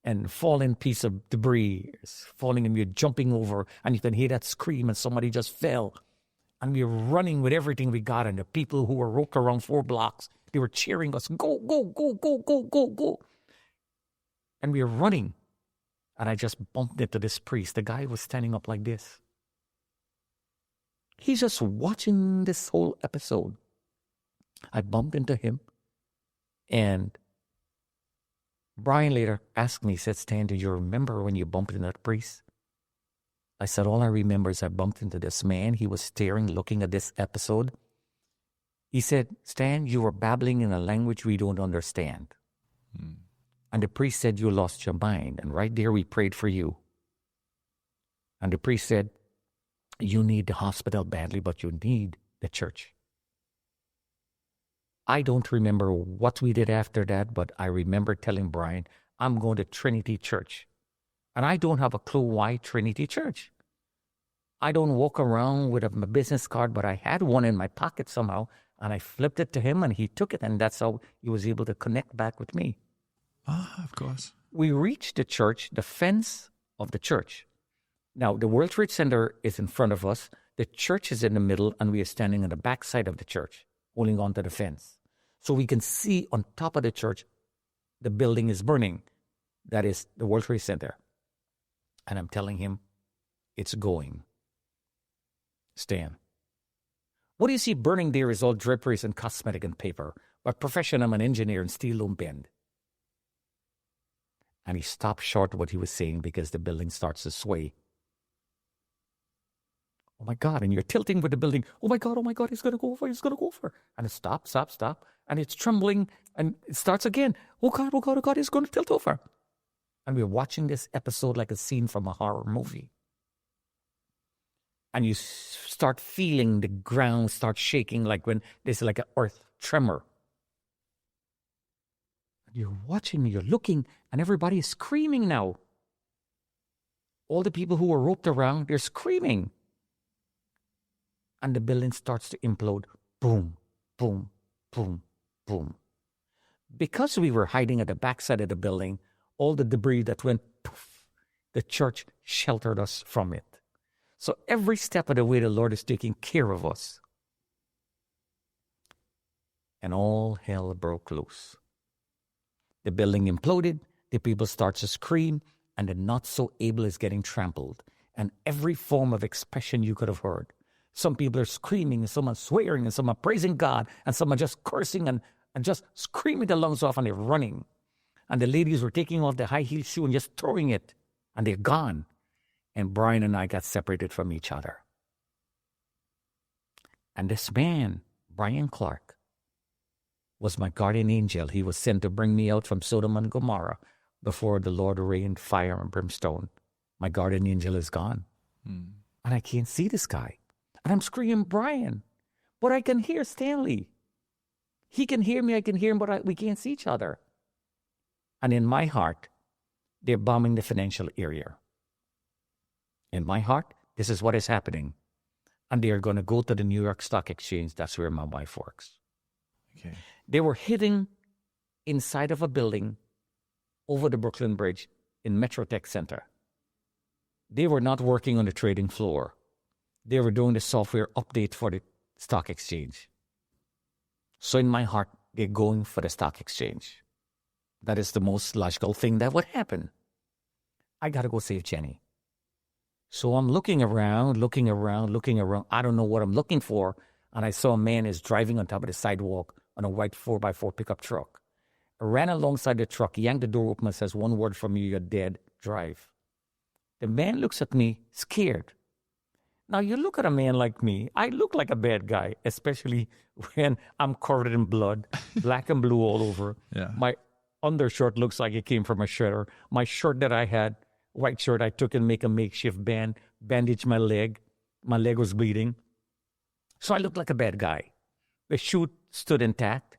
and falling piece of debris is falling, and we're jumping over, and you can hear that scream, and somebody just fell. And we're running with everything we got, and the people who were roped around 4 blocks, they were cheering us, go, go, go, go, go, go, go. And we were running, and I just bumped into this priest. The guy was standing up like this. He's just watching this whole episode. I bumped into him, and Brian later asked me, he said, Stan, do you remember when you bumped into that priest? I said, all I remember is I bumped into this man. He was staring, looking at this episode. He said, Stan, you were babbling in a language we don't understand. And the priest said, you lost your mind. And right there, we prayed for you. And the priest said, you need the hospital badly, but you need the church. I don't remember what we did after that, but I remember telling Brian, I'm going to Trinity Church. And I don't have a clue why Trinity Church. I don't walk around with my business card, but I had one in my pocket somehow, and I flipped it to him, and he took it, and that's how he was able to connect back with me. Ah, of course. We reached the church, the fence of the church. Now, the World Trade Center is in front of us. The church is in the middle, and we are standing on the back side of the church, holding on to the fence. So we can see on top of the church, the building is burning. That is the World Trade Center. And I'm telling him, it's going. Stan, what do you see burning there is all draperies and cosmetic and paper. By profession, I'm an engineer in steel loom bend. And he stopped short of what he was saying because the building starts to sway. Oh my God, and you're tilting with the building. Oh my God, he's going to go over, And it stops. And it's trembling, and it starts again. Oh God, he's going to tilt over. And we're watching this episode like a scene from a horror movie. And you start feeling the ground start shaking like when there's like an earth tremor. You're watching, you're looking, and everybody is screaming now. All the people who were roped around, they're screaming. And the building starts to implode. Boom, boom, boom, boom. Because we were hiding at the backside of the building, all the debris that went poof, the church sheltered us from it. So every step of the way, the Lord is taking care of us. And all hell broke loose. The building imploded, the people start to scream, and the not so able is getting trampled. And every form of expression you could have heard. Some people are screaming, and some are swearing, and some are praising God, and some are just cursing and just screaming their lungs off, and they're running. And the ladies were taking off their high heel shoe and just throwing it, and they're gone. And Brian and I got separated from each other. And this man, Brian Clark, was my guardian angel. He was sent to bring me out from Sodom and Gomorrah before the Lord rained fire and brimstone. My guardian angel is gone. And I can't see this guy. And I'm screaming, Brian. But I can hear Stanley. He can hear me, I can hear him, but we can't see each other. And in my heart, they're bombing the financial area. In my heart, this is what is happening. And they are going to go to the New York Stock Exchange. That's where my wife works. Okay. They were hidden inside of a building over the Brooklyn Bridge in Metrotech Center. They were not working on the trading floor. They were doing the software update for the stock exchange. So in my heart, they're going for the stock exchange. That is the most logical thing that would happen. I got to go save Jenny. So I'm looking around. I don't know what I'm looking for. And I saw a man is driving on top of the sidewalk on a white 4x4 pickup truck. I ran alongside the truck, yanked the door open and says, "One word from you, you're dead. Drive." The man looks at me, scared. Now, you look at a man like me, I look like a bad guy, especially when I'm covered in blood, black and blue all over. Yeah. My undershirt looks like it came from a shredder. My shirt that I had, white shirt, I took and make a makeshift bandage my leg. My leg was bleeding. So I looked like a bad guy. The chute stood intact.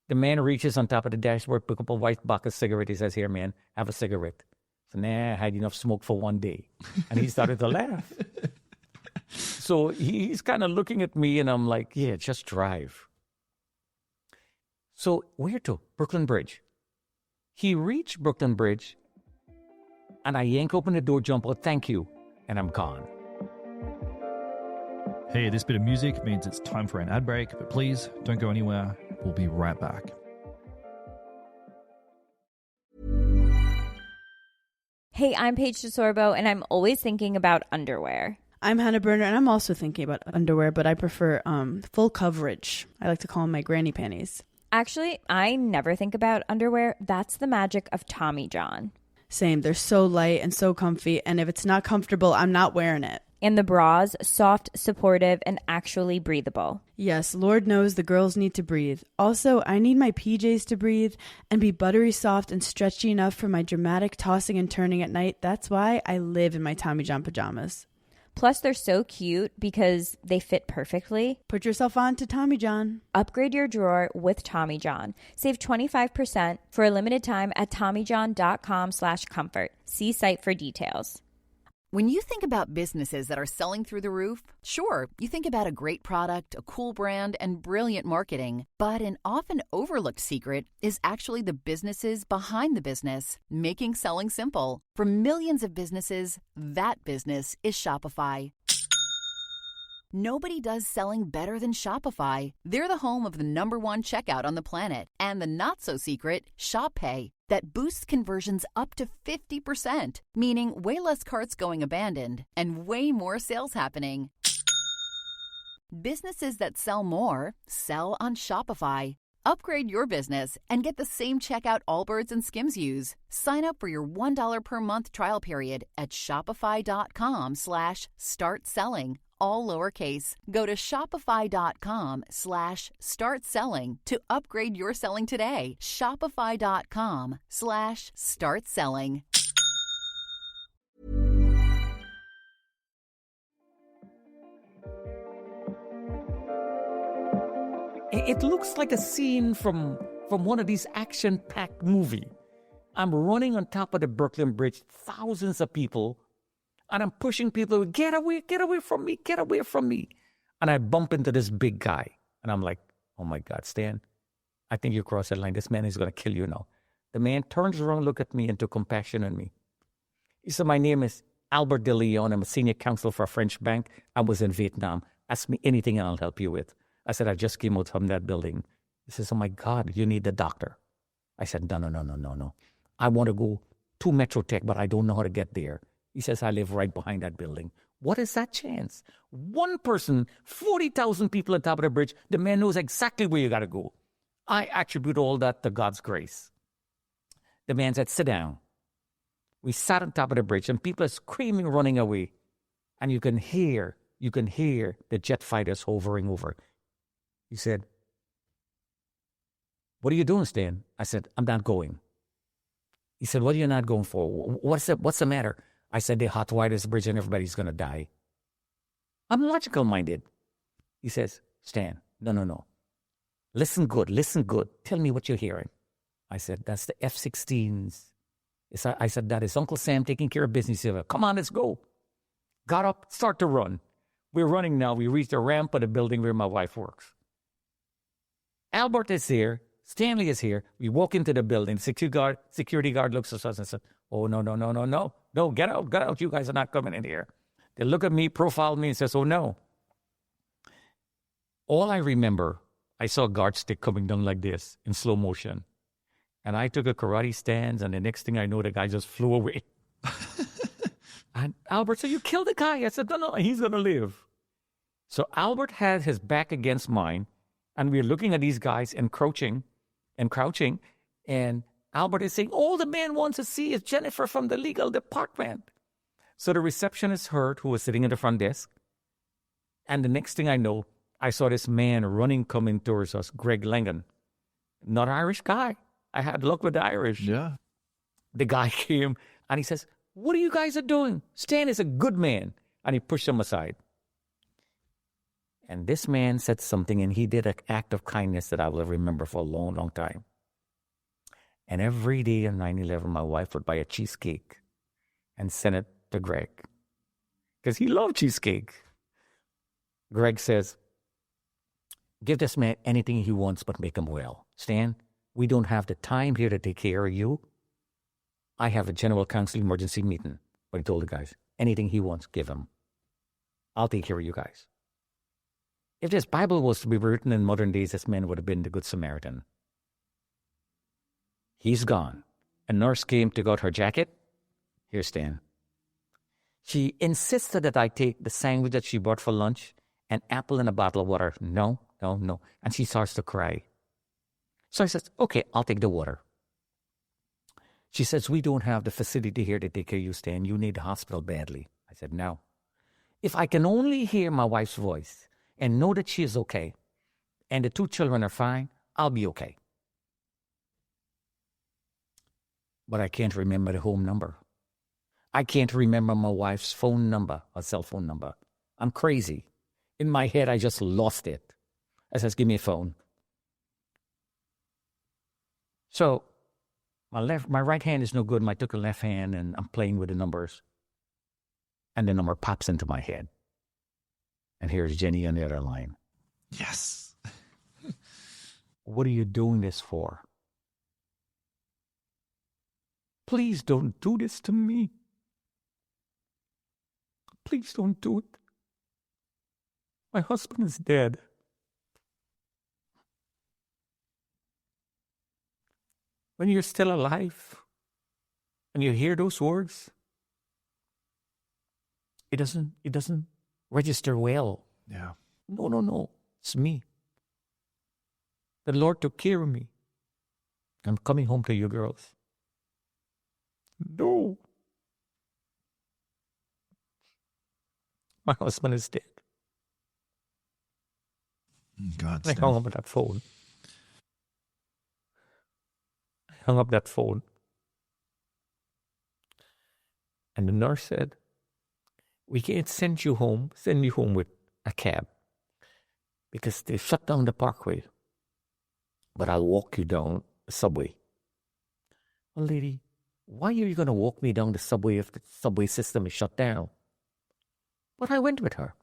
The man reaches on top of the dashboard, pick up a white box of cigarette. He says, "Here, man, have a cigarette." So, I had enough smoke for one day. And he started to laugh. So he's kind of looking at me, and I'm like, yeah, just drive. So where to? Brooklyn Bridge. He reached Brooklyn Bridge, and I yank open the door, jump out, thank you, and I'm gone. Hey, this bit of music means it's time for an ad break, but please don't go anywhere. We'll be right back. Hey, I'm Paige DeSorbo, and I'm always thinking about underwear. I'm Hannah Burner, and I'm also thinking about underwear, but I prefer full coverage. I like to call them my granny panties. Actually, I never think about underwear. That's the magic of Tommy John. Same. They're so light and so comfy, and if it's not comfortable, I'm not wearing it. And the bras, soft, supportive, and actually breathable. Yes, Lord knows the girls need to breathe. Also, I need my PJs to breathe and be buttery soft and stretchy enough for my dramatic tossing and turning at night. That's why I live in my Tommy John pajamas. Plus, they're so cute because they fit perfectly. Put yourself on to Tommy John. Upgrade your drawer with Tommy John. Save 25% for a limited time at TommyJohn.com/comfort. See site for details. When you think about businesses that are selling through the roof, sure, you think about a great product, a cool brand, and brilliant marketing. But an often overlooked secret is actually the businesses behind the business, making selling simple. For millions of businesses, that business is Shopify. Nobody does selling better than Shopify. They're the home of the #1 checkout on the planet and the not-so-secret Shop Pay that boosts conversions up to 50%, meaning way less carts going abandoned and way more sales happening. Businesses that sell more sell on Shopify. Upgrade your business and get the same checkout Allbirds and Skims use. Sign up for your $1 per month trial period at shopify.com/start selling. All lowercase. Go to shopify.com/start selling to upgrade your selling today. Shopify.com/start selling. It looks like a scene from one of these action-packed movies. I'm running on top of the Brooklyn Bridge, thousands of people, and I'm pushing people, get away from me, get away from me. And I bump into this big guy, and I'm like, oh my God, Stan, I think you crossed the line. This man is going to kill you now. The man turns around, look at me, and took compassion on me. He said, my name is Albert de Leon. I'm a senior counsel for a French bank. I was in Vietnam. Ask me anything and I'll help you with. I said, I just came out from that building. He says, oh my God, you need the doctor. I said, no. I want to go to Metro Tech, but I don't know how to get there. He says, I live right behind that building. What is that chance? One person, 40,000 people on top of the bridge, the man knows exactly where you got to go. I attribute all that to God's grace. The man said, sit down. We sat on top of the bridge, and people are screaming, running away. And you can hear the jet fighters hovering over. He said, what are you doing, Stan? I said, I'm not going. He said, what are you not going for? What's the matter? I said, they hot wired this bridge and everybody's going to die. I'm logical-minded. He says, Stan, no. Listen good. Tell me what you're hearing. I said, that's the F-16s. I said, that is Uncle Sam taking care of business. He said, come on, let's go. Got up, start to run. We're running now. We reached the ramp of the building where my wife works. Albert is here. Stanley is here. We walk into the building. Security guard looks at us and said, oh, no. No, get out. You guys are not coming in here. They look at me, profile me, and says, oh, no. All I remember, I saw a guard stick coming down like this in slow motion. And I took a karate stance, and the next thing I know, the guy just flew away. And Albert said, you killed the guy. I said, no, he's going to live. So Albert had his back against mine, and we're looking at these guys encroaching, and Albert is saying, all the man wants to see is Jennifer from the legal department. So the receptionist heard, who was sitting at the front desk, And the next thing I know, I saw this man running, coming towards us, Greg Langan. Not an Irish guy. I had luck with the Irish. Yeah. The guy came and he says, "What are you guys doing? Stan is a good man." And he pushed him aside. And this man said something, and he did an act of kindness that I will remember for a long, long time. And every day on 9/11, my wife would buy a cheesecake and send it to Greg because he loved cheesecake. Greg says, "Give this man anything he wants, but make him well. Stan, we don't have the time here to take care of you. I have a general council emergency meeting." But he told the guys, anything he wants, give him. I'll take care of you guys. If this Bible was to be written in modern days, this man would have been the Good Samaritan. He's gone. A nurse came to get her jacket. Here's Stan. She insisted that I take the sandwich that she bought for lunch, an apple and a bottle of water. No. And she starts to cry. So I said, okay, I'll take the water. She says, we don't have the facility here to take care of you, Stan. You need the hospital badly. I said, no. If I can only hear my wife's voice and know that she is okay and the 2 children are fine, I'll be okay. But I can't remember the home number. I can't remember my wife's phone number, her cell phone number. I'm crazy. In my head, I just lost it. I says, give me a phone. So my right hand is no good. I took a left hand and I'm playing with the numbers. And the number pops into my head. And here's Jenny on the other line. Yes. What are you doing this for? Please don't do this to me. Please don't do it. My husband is dead. When you're still alive and you hear those words, it doesn't register well. Yeah. No. It's me. The Lord took care of me. I'm coming home to you girls. No. My husband is dead. God. I hung up that phone. And the nurse said, we can't send you home with a cab because they shut down the parkway. But I'll walk you down the subway. Well, lady, why are you going to walk me down the subway if the subway system is shut down? But I went with her.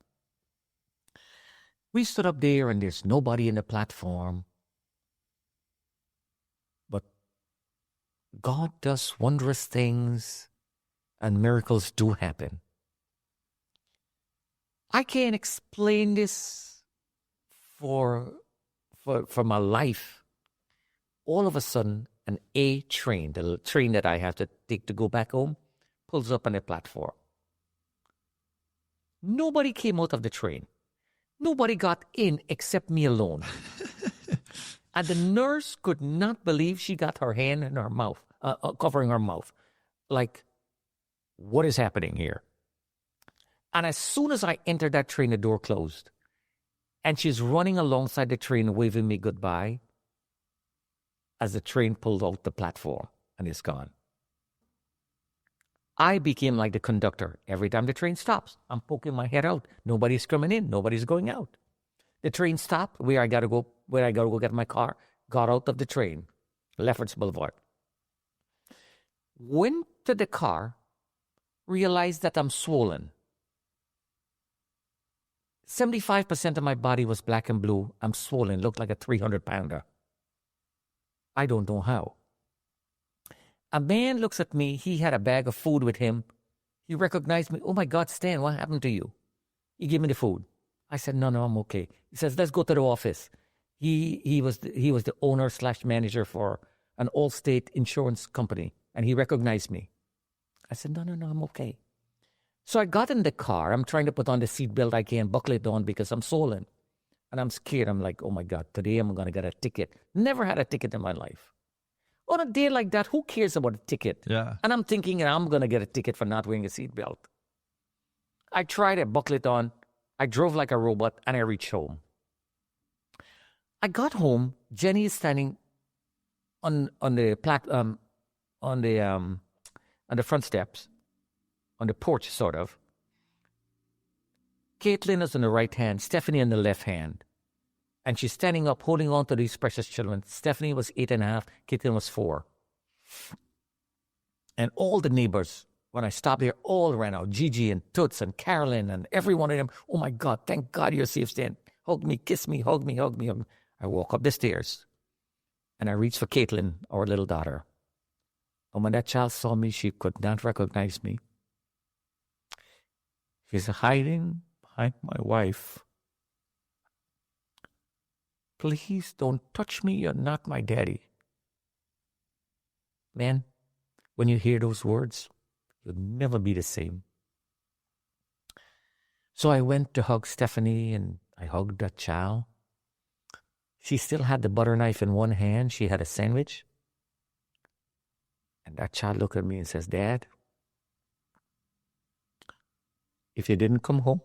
We stood up there and there's nobody in the platform. But God does wondrous things and miracles do happen. I can't explain this for my life. All of a sudden, an A train, the train that I have to take to go back home, pulls up on the platform. Nobody came out of the train. Nobody got in except me alone. And the nurse could not believe she got her hand in her mouth, covering her mouth. Like, what is happening here? And as soon as I entered that train, the door closed. And she's running alongside the train, waving me goodbye as the train pulled out the platform and is gone. I became like the conductor. Every time the train stops, I'm poking my head out. Nobody's coming in. Nobody's going out. The train stopped where I got to go get my car. Got out of the train. Lefferts Boulevard. Went to the car. Realized that I'm swollen. 75% of my body was black and blue. I'm swollen. Looked like a 300-pounder. I don't know how. A man looks at me. He had a bag of food with him. He recognized me. Oh, my God, Stan, what happened to you? He gave me the food. I said, no, I'm okay. He says, let's go to the office. He was the owner/manager for an Allstate insurance company, and he recognized me. I said, no, I'm okay. So I got in the car. I'm trying to put on the seatbelt. I can't buckle it on because I'm swollen. And I'm scared. I'm like, oh, my God, today I'm going to get a ticket. Never had a ticket in my life. On a day like that, who cares about a ticket? Yeah. And I'm thinking I'm going to get a ticket for not wearing a seatbelt. I tried to buckle it on. I drove like a robot, and I reached home. I got home. Jenny is standing on the on the front steps, on the porch, sort of. Caitlin is on the right hand, Stephanie on the left hand. And she's standing up, holding on to these precious children. Stephanie was 8.5, Caitlin was 4. And all the neighbors, when I stopped there, all ran out. Gigi and Toots and Carolyn and every one of them. Oh my God, thank God you're safe, Stan. Hug me, kiss me, hug me, hug me. I walk up the stairs and I reached for Caitlin, our little daughter. And when that child saw me, she could not recognize me. She's hiding behind my wife. Please don't touch me. You're not my daddy. Man, when you hear those words, you'll never be the same. So I went to hug Stephanie and I hugged that child. She still had the butter knife in one hand. She had a sandwich. And that child looked at me and says, Dad, if you didn't come home,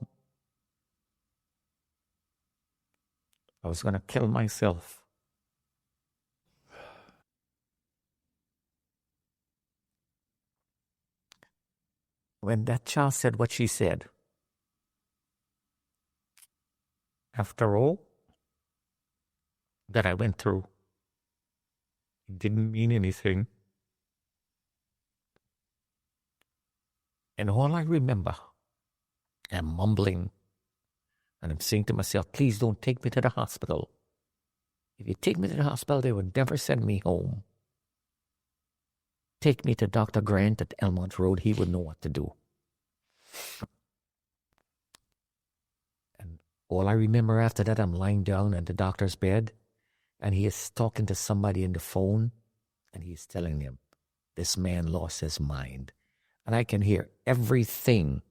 I was going to kill myself. When that child said what she said, after all that I went through, it didn't mean anything. And all I remember, I'm mumbling, and I'm saying to myself, please don't take me to the hospital. If you take me to the hospital, they would never send me home. Take me to Dr. Grant at Elmont Road. He would know what to do. And all I remember after that, I'm lying down in the doctor's bed, and he is talking to somebody in the phone, and he's telling him, this man lost his mind. And I can hear everything,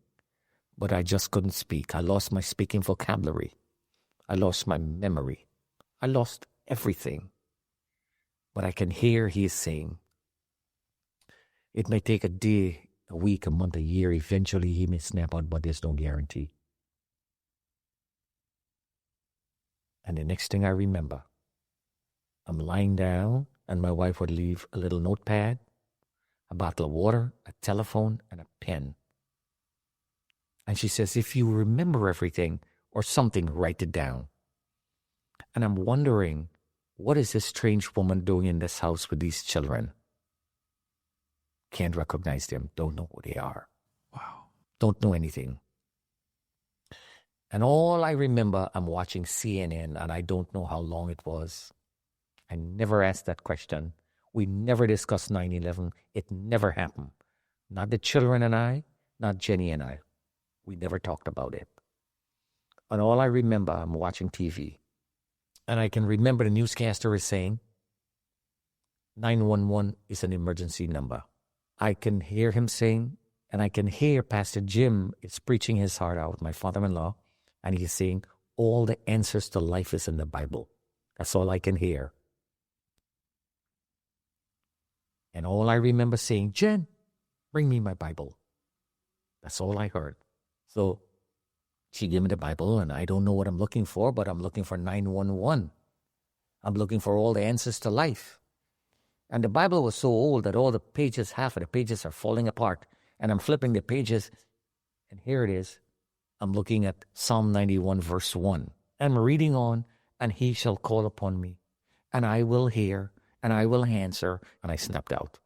but I just couldn't speak. I lost my speaking vocabulary. I lost my memory. I lost everything. But I can hear he is saying, it may take a day, a week, a month, a year. Eventually he may snap out, but there's no guarantee. And the next thing I remember, I'm lying down, and my wife would leave a little notepad, a bottle of water, a telephone, and a pen. And she says, if you remember everything or something, write it down. And I'm wondering, what is this strange woman doing in this house with these children? Can't recognize them, don't know who they are. Wow. Don't know anything. And all I remember, I'm watching CNN, and I don't know how long it was. I never asked that question. We never discussed 9/11. It never happened. Not the children and I, not Jenny and I. We never talked about it. And all I remember, I'm watching TV. And I can remember the newscaster is saying, 911 is an emergency number. I can hear him saying, and I can hear Pastor Jim is preaching his heart out, my father-in-law, and he's saying, all the answers to life is in the Bible. That's all I can hear. And all I remember saying, Jen, bring me my Bible. That's all I heard. So she gave me the Bible, and I don't know what I'm looking for, but I'm looking for 911. I'm looking for all the answers to life. And the Bible was so old that all the pages, half of the pages are falling apart. And I'm flipping the pages, and here it is. I'm looking at Psalm 91, verse 1. And I'm reading on, and he shall call upon me, and I will hear, and I will answer. And I snapped out.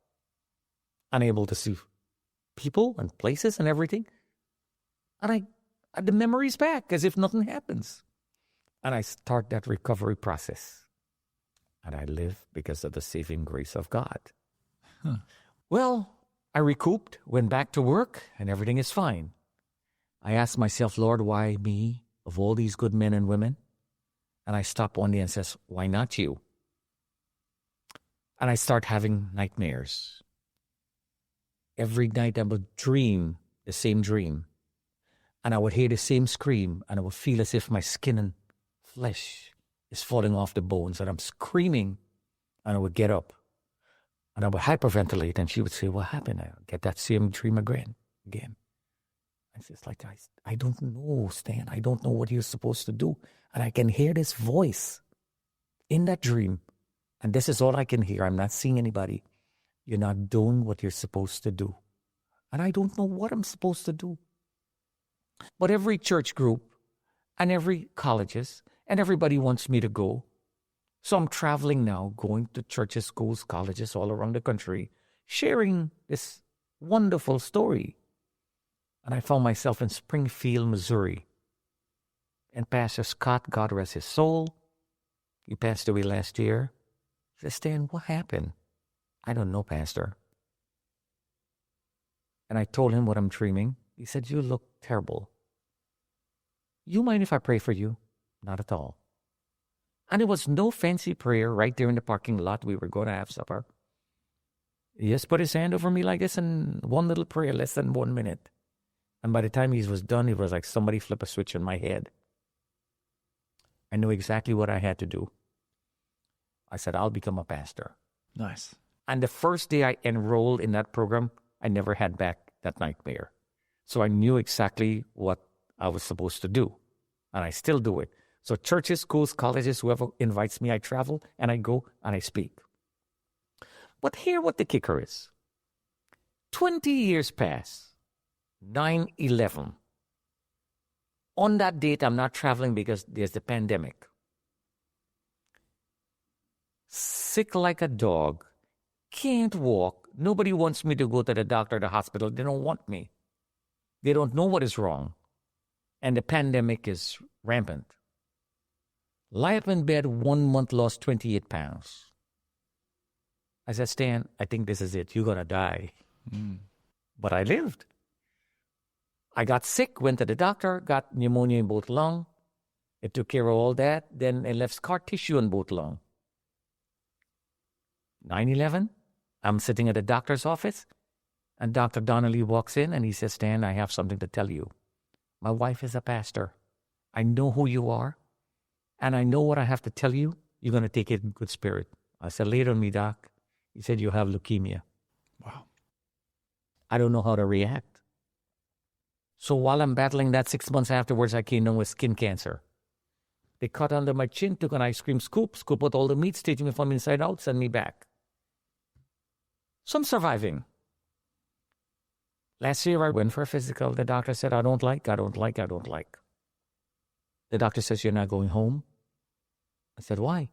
Unable to see people and places and everything. And the memory's back as if nothing happens. And I start that recovery process. And I live because of the saving grace of God. Huh. Well, I recouped, went back to work, and everything is fine. I asked myself, Lord, why me of all these good men and women? And I stop one day and says, why not you? And I start having nightmares. Every night I would dream the same dream. And I would hear the same scream, and I would feel as if my skin and flesh is falling off the bones, and I'm screaming, and I would get up, and I would hyperventilate, and she would say, what happened? I would get that same dream again. And It's like, I don't know, Stan. I don't know what you're supposed to do. And I can hear this voice in that dream. And this is all I can hear. I'm not seeing anybody. You're not doing what you're supposed to do. And I don't know what I'm supposed to do. But every church group and every colleges and everybody wants me to go. So I'm traveling now, going to churches, schools, colleges all around the country, sharing this wonderful story. And I found myself in Springfield, Missouri. And Pastor Scott, God rest his soul, he passed away last year. He said, Stan, what happened? I don't know, Pastor. And I told him what I'm dreaming. He said, you look terrible. You mind if I pray for you? Not at all. And it was no fancy prayer right there in the parking lot. We were going to have supper. He just put his hand over me like this, and one little prayer, less than 1 minute. And by the time he was done, it was like somebody flipped a switch in my head. I knew exactly what I had to do. I said, I'll become a pastor. Nice. And the first day I enrolled in that program, I never had back that nightmare. So I knew exactly what I was supposed to do. And I still do it. So churches, schools, colleges, whoever invites me, I travel and I go and I speak. But here what the kicker is. 20 years pass. 9/11. On that date, I'm not traveling because there's the pandemic. Sick like a dog. Can't walk. Nobody wants me to go to the doctor, the hospital. They don't want me. They don't know what is wrong. And the pandemic is rampant. Lie up in bed 1 month, lost 28 pounds. I said, Stan, I think this is it. You're going to die. But I lived. I got sick, went to the doctor, got pneumonia in both lungs. It took care of all that. Then it left scar tissue in both lungs. 9/11, I'm sitting at the doctor's office, and Dr. Donnelly walks in, and he says, Stan, I have something to tell you. My wife is a pastor. I know who you are, and I know what I have to tell you. You're going to take it in good spirit. I said, lay it on me, Doc. He said, you have leukemia. Wow. I don't know how to react. So while I'm battling that, 6 months afterwards, I came down with skin cancer. They cut under my chin, took an ice cream scoop out all the meat, stitched me from inside out, sent me back. So I'm surviving. Last year, I went for a physical. The doctor said, I don't like. The doctor says, you're not going home. I said, why?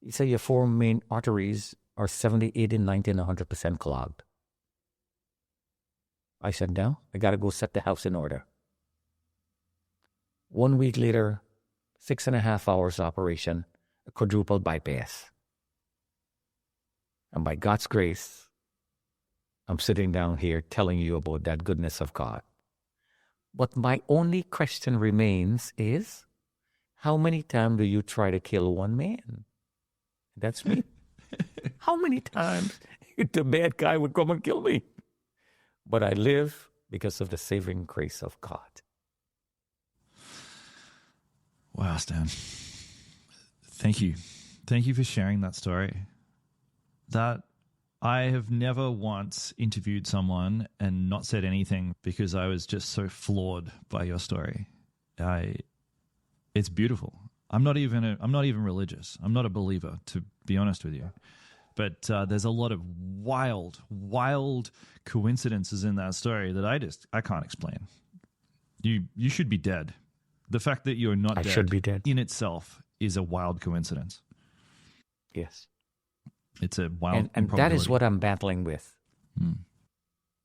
He said, your 4 main arteries are 70, 80, 90, and 100% clogged. I said, no, I got to go set the house in order. 1 week later, 6.5 hours operation, a quadruple bypass. And by God's grace, I'm sitting down here telling you about that goodness of God. But my only question remains is, how many times do you try to kill one man? That's me. How many times the bad guy would come and kill me? But I live because of the saving grace of God. Wow, Stan. Thank you. Thank you for sharing that story. That I have never once interviewed someone and not said anything because I was just so floored by your story. It's beautiful. I'm not even religious. I'm not a believer, to be honest with you. But there's a lot of wild coincidences in that story that I can't explain. You should be dead. The fact that you're not dead, should be dead in itself is a wild coincidence. Yes. It's a wild and that is what I'm battling with.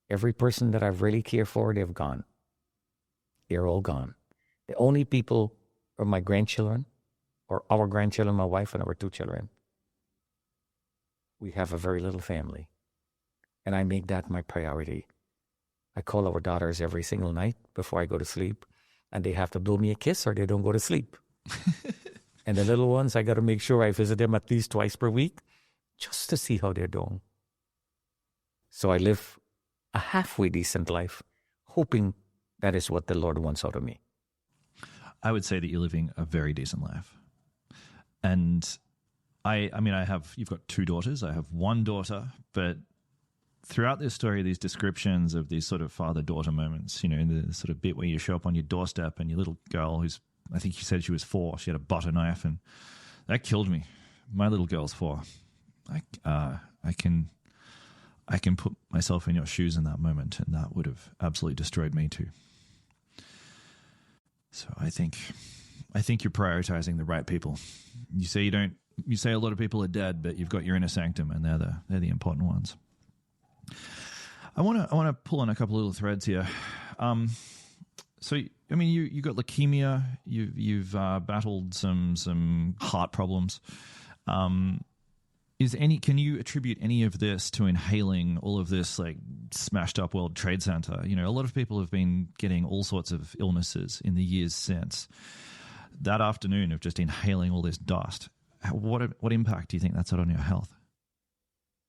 Every person that I've really cared for, they've gone. They're all gone. The only people are my grandchildren, or our grandchildren, my wife and our 2 children. We have a very little family, and I make that my priority. I call our daughters every single night before I go to sleep, and they have to blow me a kiss or they don't go to sleep. And the little ones, I got to make sure I visit them at least twice per week just to see how they're doing. So I live a halfway decent life, hoping that is what the Lord wants out of me. I would say that you're living a very decent life. And you've got 2 daughters. I have 1 daughter, but throughout this story, these descriptions of these sort of father-daughter moments, the sort of bit where you show up on your doorstep and your little girl who's, I think you said she was 4, she had a butter knife, and that killed me. My little girl's 4. I can put myself in your shoes in that moment, and that would have absolutely destroyed me too. So I think you're prioritizing the right people. You say a lot of people are dead, but you've got your inner sanctum, and they're the important ones. I want to pull on a couple little threads here. So I mean, you got leukemia. You've battled some heart problems. Can you attribute any of this to inhaling all of this like smashed up World Trade Center? A lot of people have been getting all sorts of illnesses in the years since. That afternoon of just inhaling all this dust, what impact do you think that's had on your health?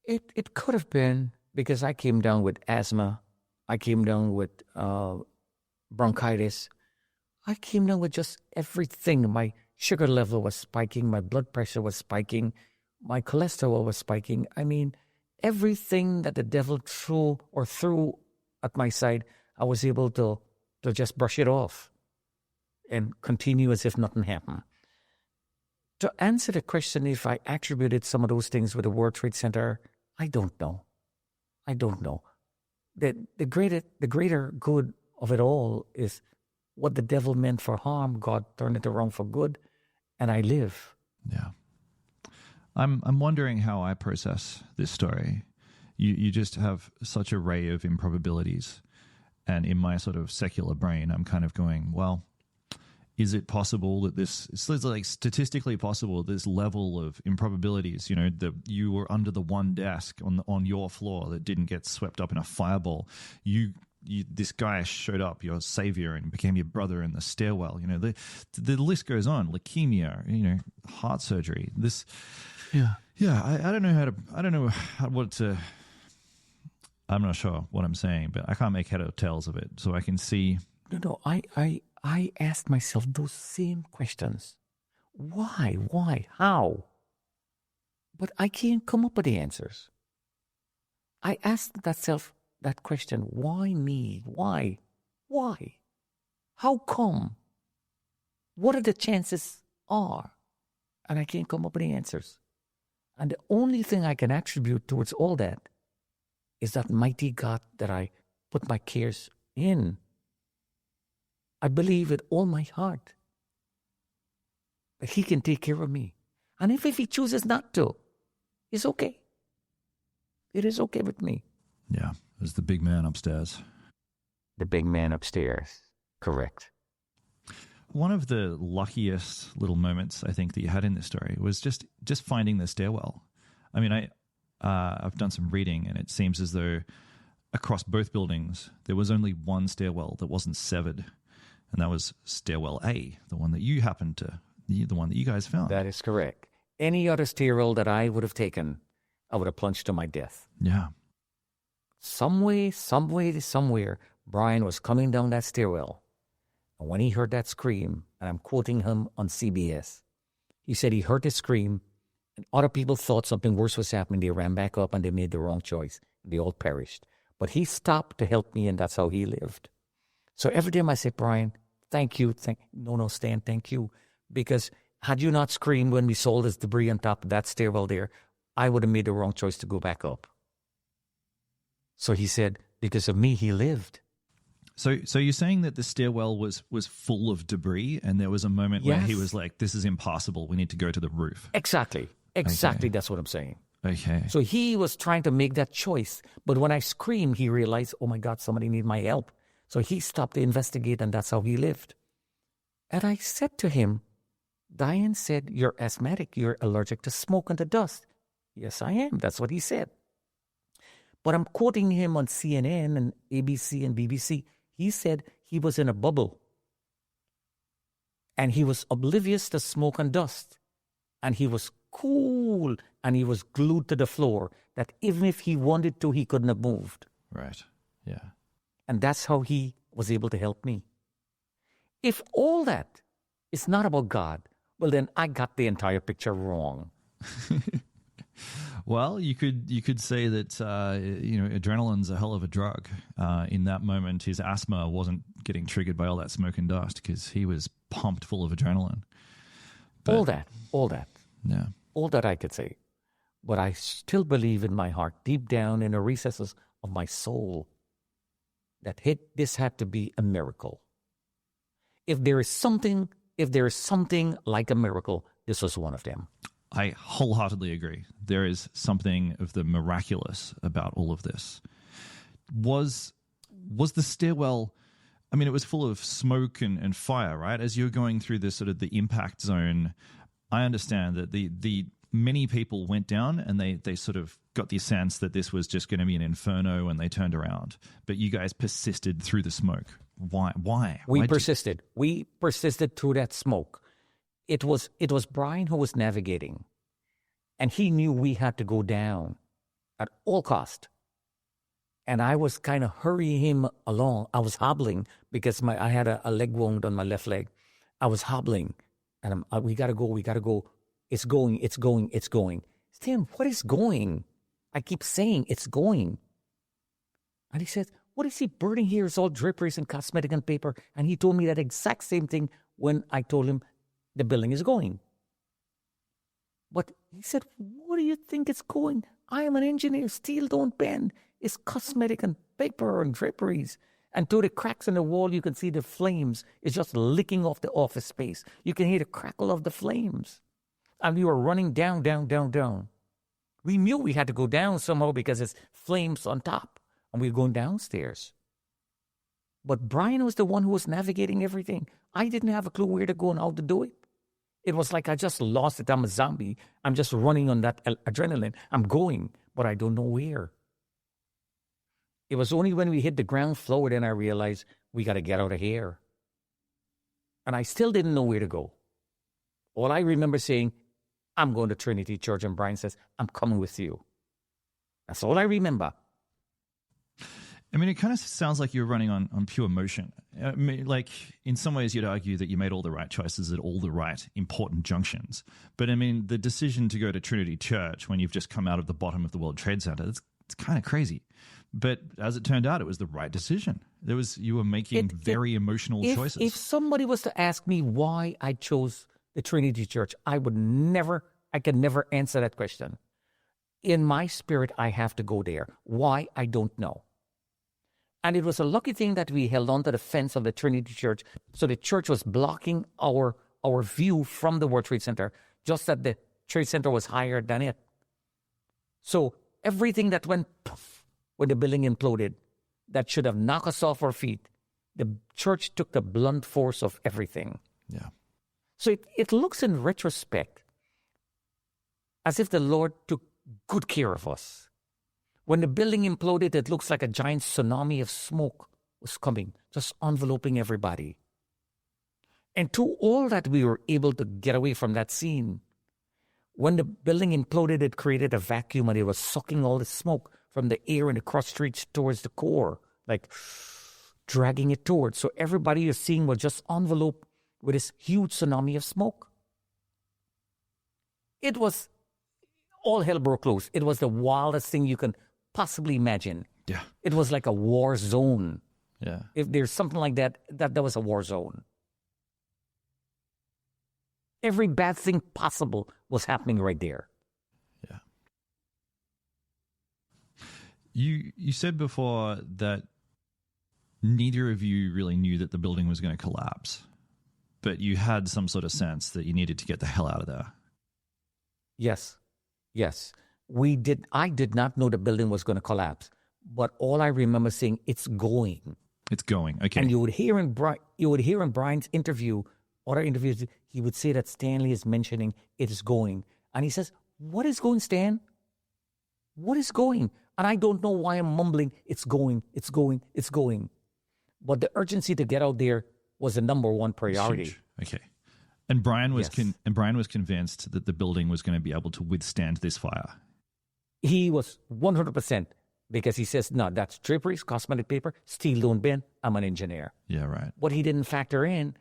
It could have been because I came down with asthma. I came down with bronchitis. I came down with just everything. My sugar level was spiking. My blood pressure was spiking. My cholesterol was spiking. I mean, everything that the devil threw at my side, I was able to just brush it off and continue as if nothing happened. To answer the question, if I attributed some of those things with the World Trade Center, I don't know. The greater good of it all is what the devil meant for harm, God turned it around for good, and I live. Yeah. I'm wondering how I process this story. You just have such an array of improbabilities, and in my sort of secular brain, I'm kind of going, well, is it possible that it's like statistically possible, this level of improbabilities, that you were under the one desk on your floor that didn't get swept up in a fireball. This guy showed up, your savior, and became your brother in the stairwell. The list goes on. Leukemia, heart surgery. I'm not sure what I'm saying, but I can't make head or tails of it. So I can see. No, I asked myself those same questions. Why, how? But I can't come up with the answers. I asked that question, why me? Why? How come? What are the chances are? And I can't come up with the answers. And the only thing I can attribute towards all that is that mighty God that I put my cares in. I believe with all my heart that he can take care of me. And if he chooses not to, it's okay. It is okay with me. Yeah, there's the big man upstairs. The big man upstairs, correct. One of the luckiest little moments I think that you had in this story was just finding the stairwell. I mean, I've done some reading, and it seems as though across both buildings there was only one stairwell that wasn't severed. And that was stairwell A, the one that you the one that you guys found. That is correct. Any other stairwell that I would have taken, I would have plunged to my death. Yeah. Somewhere, Brian was coming down that stairwell. And when he heard that scream, and I'm quoting him on CBS, he said he heard the scream, and other people thought something worse was happening. They ran back up, and they made the wrong choice. They all perished. But he stopped to help me, and that's how he lived. So every time I say, Brian, thank you. No, Stan, thank you. Because had you not screamed when we saw this debris on top of that stairwell there, I would have made the wrong choice to go back up. So he said, because of me, he lived. So you're saying that the stairwell was full of debris, and there was a moment where he was like, this is impossible. We need to go to the roof. Exactly. Okay. That's what I'm saying. Okay. So he was trying to make that choice. But when I screamed, he realized, oh, my God, somebody needs my help. So he stopped to investigate, and that's how he lived. And I said to him, Diane said, you're asthmatic. You're allergic to smoke and to dust. Yes, I am. That's what he said. But I'm quoting him on CNN and ABC and BBC. He said he was in a bubble. And he was oblivious to smoke and dust. And he was cool. And he was glued to the floor. That even if he wanted to, he couldn't have moved. Right. Yeah. And that's how he was able to help me. If all that is not about God, well, then I got the entire picture wrong. Well, you could say that adrenaline's a hell of a drug. In that moment, his asthma wasn't getting triggered by all that smoke and dust because he was pumped full of adrenaline. But, all that. Yeah. All that I could say. But I still believe in my heart, deep down in the recesses of my soul, that this had to be a miracle. If there is something like a miracle, this was one of them. I wholeheartedly agree. There is something of the miraculous about all of this. Was the stairwell, I mean, it was full of smoke and fire, right? As you're going through this sort of the impact zone, I understand that the many people went down and they sort of got the sense that this was just going to be an inferno and they turned around. But you guys persisted through the smoke. Why? We persisted. We persisted through that smoke. It was Brian who was navigating, and he knew we had to go down at all cost. And I was kind of hurrying him along. I was hobbling because I had a leg wound on my left leg. I was hobbling, and we gotta go. It's going. Tim, what is going? I keep saying it's going. And he said, what is he burning here? It's all draperies and cosmetic and paper. And he told me that exact same thing when I told him the building is going. But he said, what do you think it's going? I am an engineer. Steel don't bend. It's cosmetic and paper and draperies. And through the cracks in the wall, you can see the flames. It's just licking off the office space. You can hear the crackle of the flames. And we were running down. We knew we had to go down somehow because it's flames on top. And we were going downstairs. But Brian was the one who was navigating everything. I didn't have a clue where to go and how to do it. It was like I just lost it. I'm a zombie. I'm just running on that adrenaline. I'm going, but I don't know where. It was only when we hit the ground floor then I realized we got to get out of here. And I still didn't know where to go. All I remember saying, I'm going to Trinity Church. And Brian says, I'm coming with you. That's all I remember. I mean, it kind of sounds like you're running on pure emotion. I mean, like, in some ways, you'd argue that you made all the right choices at all the right important junctions. But, I mean, the decision to go to Trinity Church when you've just come out of the bottom of the World Trade Center, it's kind of crazy. But as it turned out, it was the right decision. You were making very emotional choices. If somebody was to ask me why I chose the Trinity Church, I could never answer that question. In my spirit, I have to go there. Why? I don't know. And it was a lucky thing that we held onto the fence of the Trinity Church. So the church was blocking our view from the World Trade Center, just that the Trade Center was higher than it. So everything that went poof when the building imploded, that should have knocked us off our feet, the church took the blunt force of everything. Yeah. So it looks in retrospect as if the Lord took good care of us. When the building imploded, it looks like a giant tsunami of smoke was coming, just enveloping everybody. And through all that, we were able to get away from that scene. When the building imploded, it created a vacuum and it was sucking all the smoke from the air and the cross streets towards the core, like dragging it towards. So everybody you're seeing was just enveloped with this huge tsunami of smoke. It was, all hell broke loose. It was the wildest thing you can possibly imagine. Yeah. It was like a war zone. Yeah. If there's something like that was a war zone. Every bad thing possible was happening right there. Yeah. You said before that neither of you really knew that the building was going to collapse, but you had some sort of sense that you needed to get the hell out of there. Yes. I did not know the building was going to collapse, but all I remember saying, it's going. It's going. Okay. And you would hear in Brian's interview, other interviews, he would say that Stanley is mentioning it is going. And he says, what is going, Stan? What is going? And I don't know why I'm mumbling, it's going. But the urgency to get out there was the number one priority. Okay. And Brian was convinced that the building was going to be able to withstand this fire. He was 100%, because he says, no, that's draperies, cosmetic paper, steel don't bend, I'm an engineer. Yeah, right. What he didn't factor in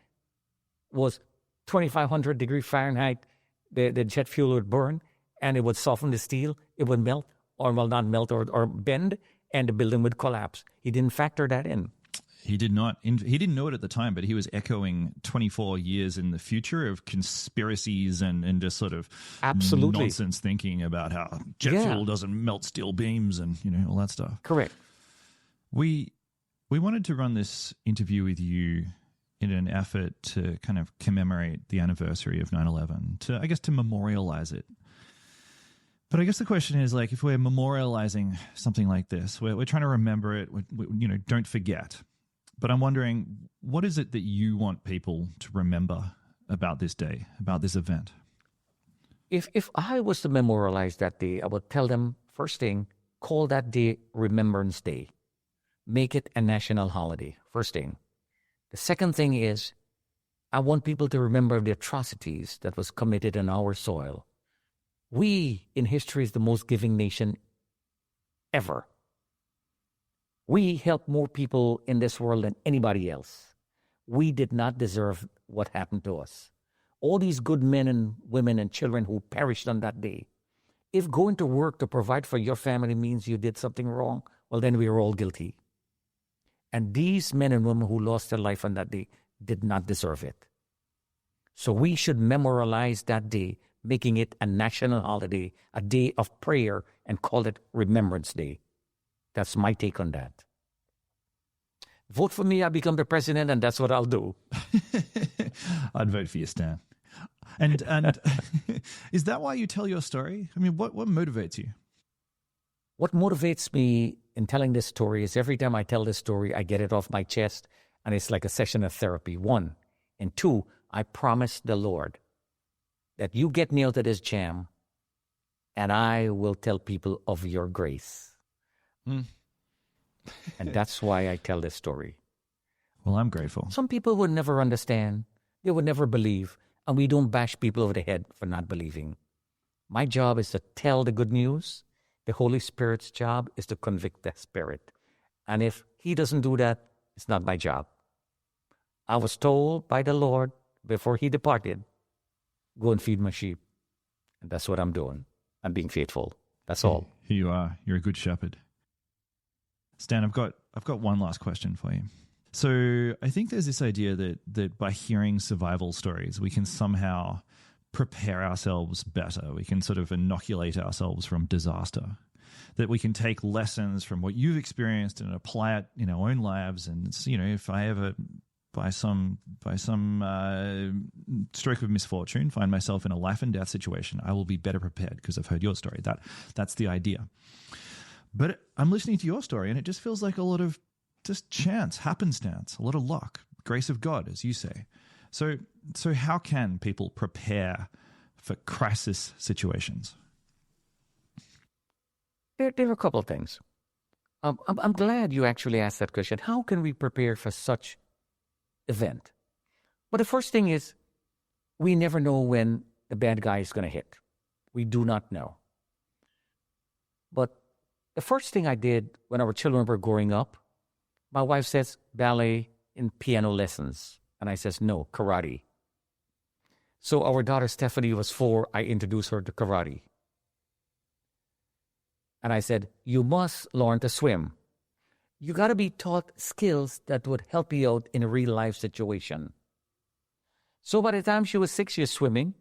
was 2,500 degrees Fahrenheit, the jet fuel would burn, and it would soften the steel. It would melt, or well, not melt or bend, and the building would collapse. He didn't factor that in. He did not. He didn't know it at the time, but he was echoing 24 years in the future of conspiracies and just sort of absolutely nonsense thinking about how jet fuel doesn't melt steel beams and all that stuff. Correct. We wanted to run this interview with you in an effort to kind of commemorate the anniversary of 9/11, to memorialize it. But I guess the question is, like, if we're memorializing something like this, we're trying to remember it, don't forget. But I'm wondering, what is it that you want people to remember about this day, about this event? If I was to memorialize that day, I would tell them, first thing, call that day Remembrance Day. Make it a national holiday, first thing. The second thing is, I want people to remember the atrocities that was committed on our soil. We, in history, is the most giving nation ever. We helped more people in this world than anybody else. We did not deserve what happened to us. All these good men and women and children who perished on that day. If going to work to provide for your family means you did something wrong, well, then we are all guilty. And these men and women who lost their life on that day did not deserve it. So we should memorialize that day, making it a national holiday, a day of prayer, and call it Remembrance Day. That's my take on that. Vote for me, I become the president, and that's what I'll do. I'd vote for you, Stan. And is that why you tell your story? I mean, what motivates you? What motivates me in telling this story is every time I tell this story, I get it off my chest, and it's like a session of therapy, 1. And 2, I promise the Lord that you get me out of this jam, and I will tell people of your grace. And that's why I tell this story. Well, I'm grateful. Some people would never understand. They would never believe. And we don't bash people over the head for not believing. My job is to tell the good news. The Holy Spirit's job is to convict the Spirit. And if He doesn't do that, it's not my job. I was told by the Lord before He departed, go and feed my sheep. And that's what I'm doing. I'm being faithful. That's all. Here you are. You're a good shepherd. Stan, I've got one last question for you. So I think there's this idea that by hearing survival stories, we can somehow prepare ourselves better. We can sort of inoculate ourselves from disaster. That we can take lessons from what you've experienced and apply it in our own lives. And if I ever, by some stroke of misfortune, find myself in a life and death situation, I will be better prepared because I've heard your story. That's the idea. But I'm listening to your story, and it just feels like a lot of just chance, happenstance, a lot of luck, grace of God, as you say. So how can people prepare for crisis situations? There are a couple of things. I'm glad you actually asked that question. How can we prepare for such event? Well, the first thing is we never know when the bad guy is going to hit. We do not know. But the first thing I did when our children were growing up, my wife says ballet and piano lessons. And I says, no, karate. So our daughter Stephanie was 4. I introduced her to karate. And I said, you must learn to swim. You got to be taught skills that would help you out in a real life situation. So by the time she was 6 years swimming,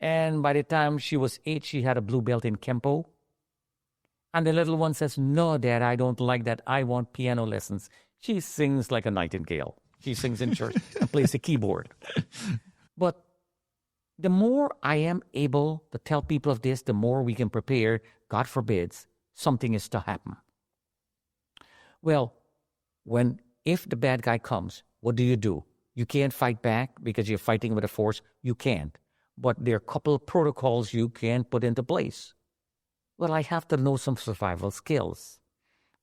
and by the time she was 8, she had a blue belt in Kempo. And the little one says, no, Dad, I don't like that. I want piano lessons. She sings like a nightingale. She sings in church and plays the keyboard. But the more I am able to tell people of this, the more we can prepare, God forbids, something is to happen. Well, if the bad guy comes, what do? You can't fight back because you're fighting with a force. You can't. But there are a couple of protocols you can put into place. Well, I have to know some survival skills.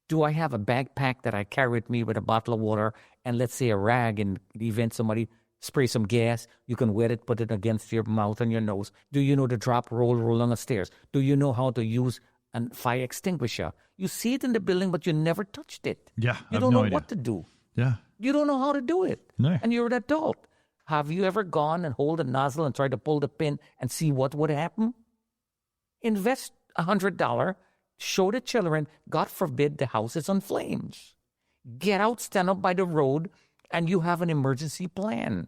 Do I have a backpack that I carry with me with a bottle of water and let's say a rag in the event somebody spray some gas, you can wet it, put it against your mouth and your nose. Do you know the drop, roll on the stairs? Do you know how to use a fire extinguisher? You see it in the building, but you never touched it. Yeah, you don't know what to do. Yeah. You don't know how to do it. No. And you're an adult. Have you ever gone and hold a nozzle and tried to pull the pin and see what would happen? Invest $100, show the children, God forbid the house is on flames. Get out, stand up by the road, and you have an emergency plan.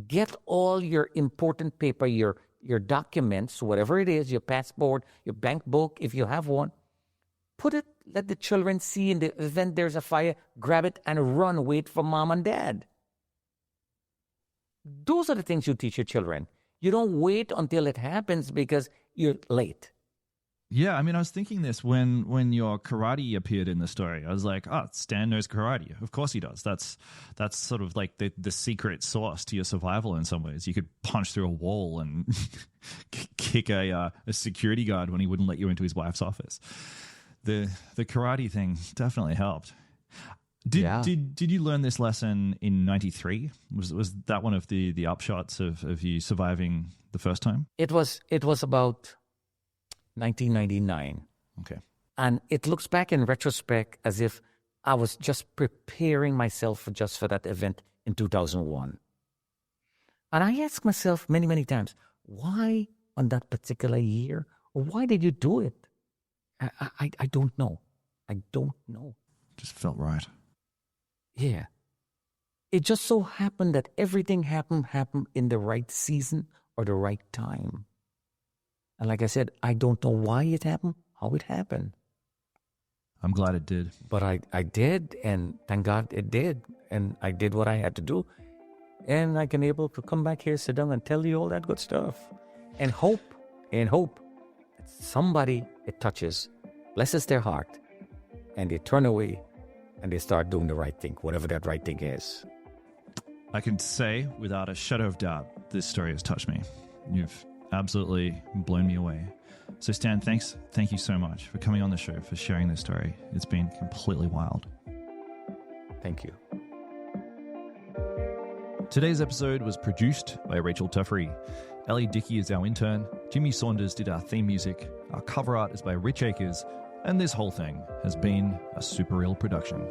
Get all your important paper, your documents, whatever it is, your passport, your bank book, if you have one. Put it, let the children see in the event there's a fire, grab it and run, wait for mom and dad. Those are the things you teach your children. You don't wait until it happens because you're late. Yeah, I mean, I was thinking this when your karate appeared in the story. I was like, Stan knows karate. Of course he does. That's sort of like the secret sauce to your survival in some ways. You could punch through a wall and kick a security guard when he wouldn't let you into his wife's office. The karate thing definitely helped. Did you learn this lesson in 93? Was that one of the upshots of you surviving the first time? It was about 1999. Okay. And it looks back in retrospect as if I was just preparing myself for that event in 2001. And I ask myself many, many times, why on that particular year? Or why did you do it? I don't know. I don't know. Just felt right. Yeah. It just so happened that everything happened in the right season or the right time. And like I said, I don't know why it happened, how it happened. I'm glad it did. But I did, and thank God it did. And I did what I had to do. And I can able to come back here, sit down, and tell you all that good stuff. And hope that somebody it touches, blesses their heart, and they turn away and they start doing the right thing, whatever that right thing is. I can say without a shadow of doubt, this story has touched me. You've absolutely blown me away. So Stan, thank you so much for coming on the show, for sharing this story. It's been completely wild. Thank you. Today's episode was produced by Rachel Tuffrey. Ellie Dickey is our intern. Jimmy Saunders did our theme music. Our cover art is by Rich Akers. And this whole thing has been a Super Real production.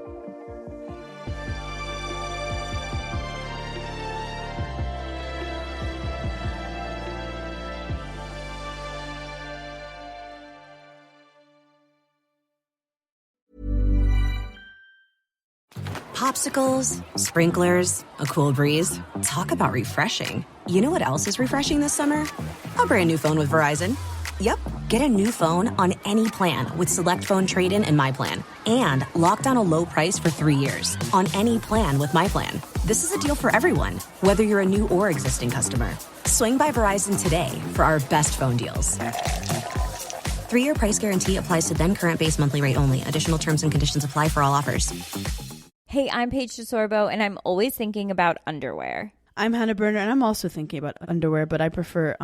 Popsicles, sprinklers, a cool breeze. Talk about refreshing. You know what else is refreshing this summer? A brand new phone with Verizon. Yep, get a new phone on any plan with Select Phone Trade-in and My Plan. And lock down a low price for 3 years on any plan with My Plan. This is a deal for everyone, whether you're a new or existing customer. Swing by Verizon today for our best phone deals. 3-year price guarantee applies to then current base monthly rate only. Additional terms and conditions apply for all offers. Hey, I'm Paige DeSorbo, and I'm always thinking about underwear. I'm Hannah Berner, and I'm also thinking about underwear, but I prefer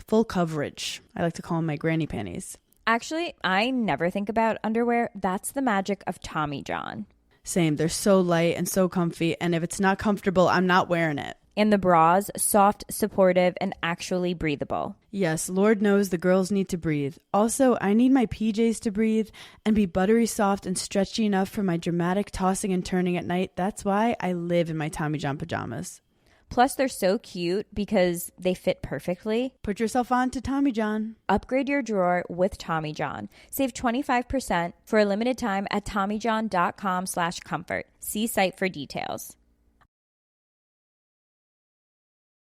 full coverage. I like to call them my granny panties. Actually, I never think about underwear. That's the magic of Tommy John. Same. They're so light and so comfy, and if it's not comfortable, I'm not wearing it. And the bras, soft, supportive, and actually breathable. Yes, Lord knows the girls need to breathe. Also, I need my PJs to breathe and be buttery soft and stretchy enough for my dramatic tossing and turning at night. That's why I live in my Tommy John pajamas. Plus, they're so cute because they fit perfectly. Put yourself on to Tommy John. Upgrade your drawer with Tommy John. Save 25% for a limited time at TommyJohn.com/comfort. See site for details.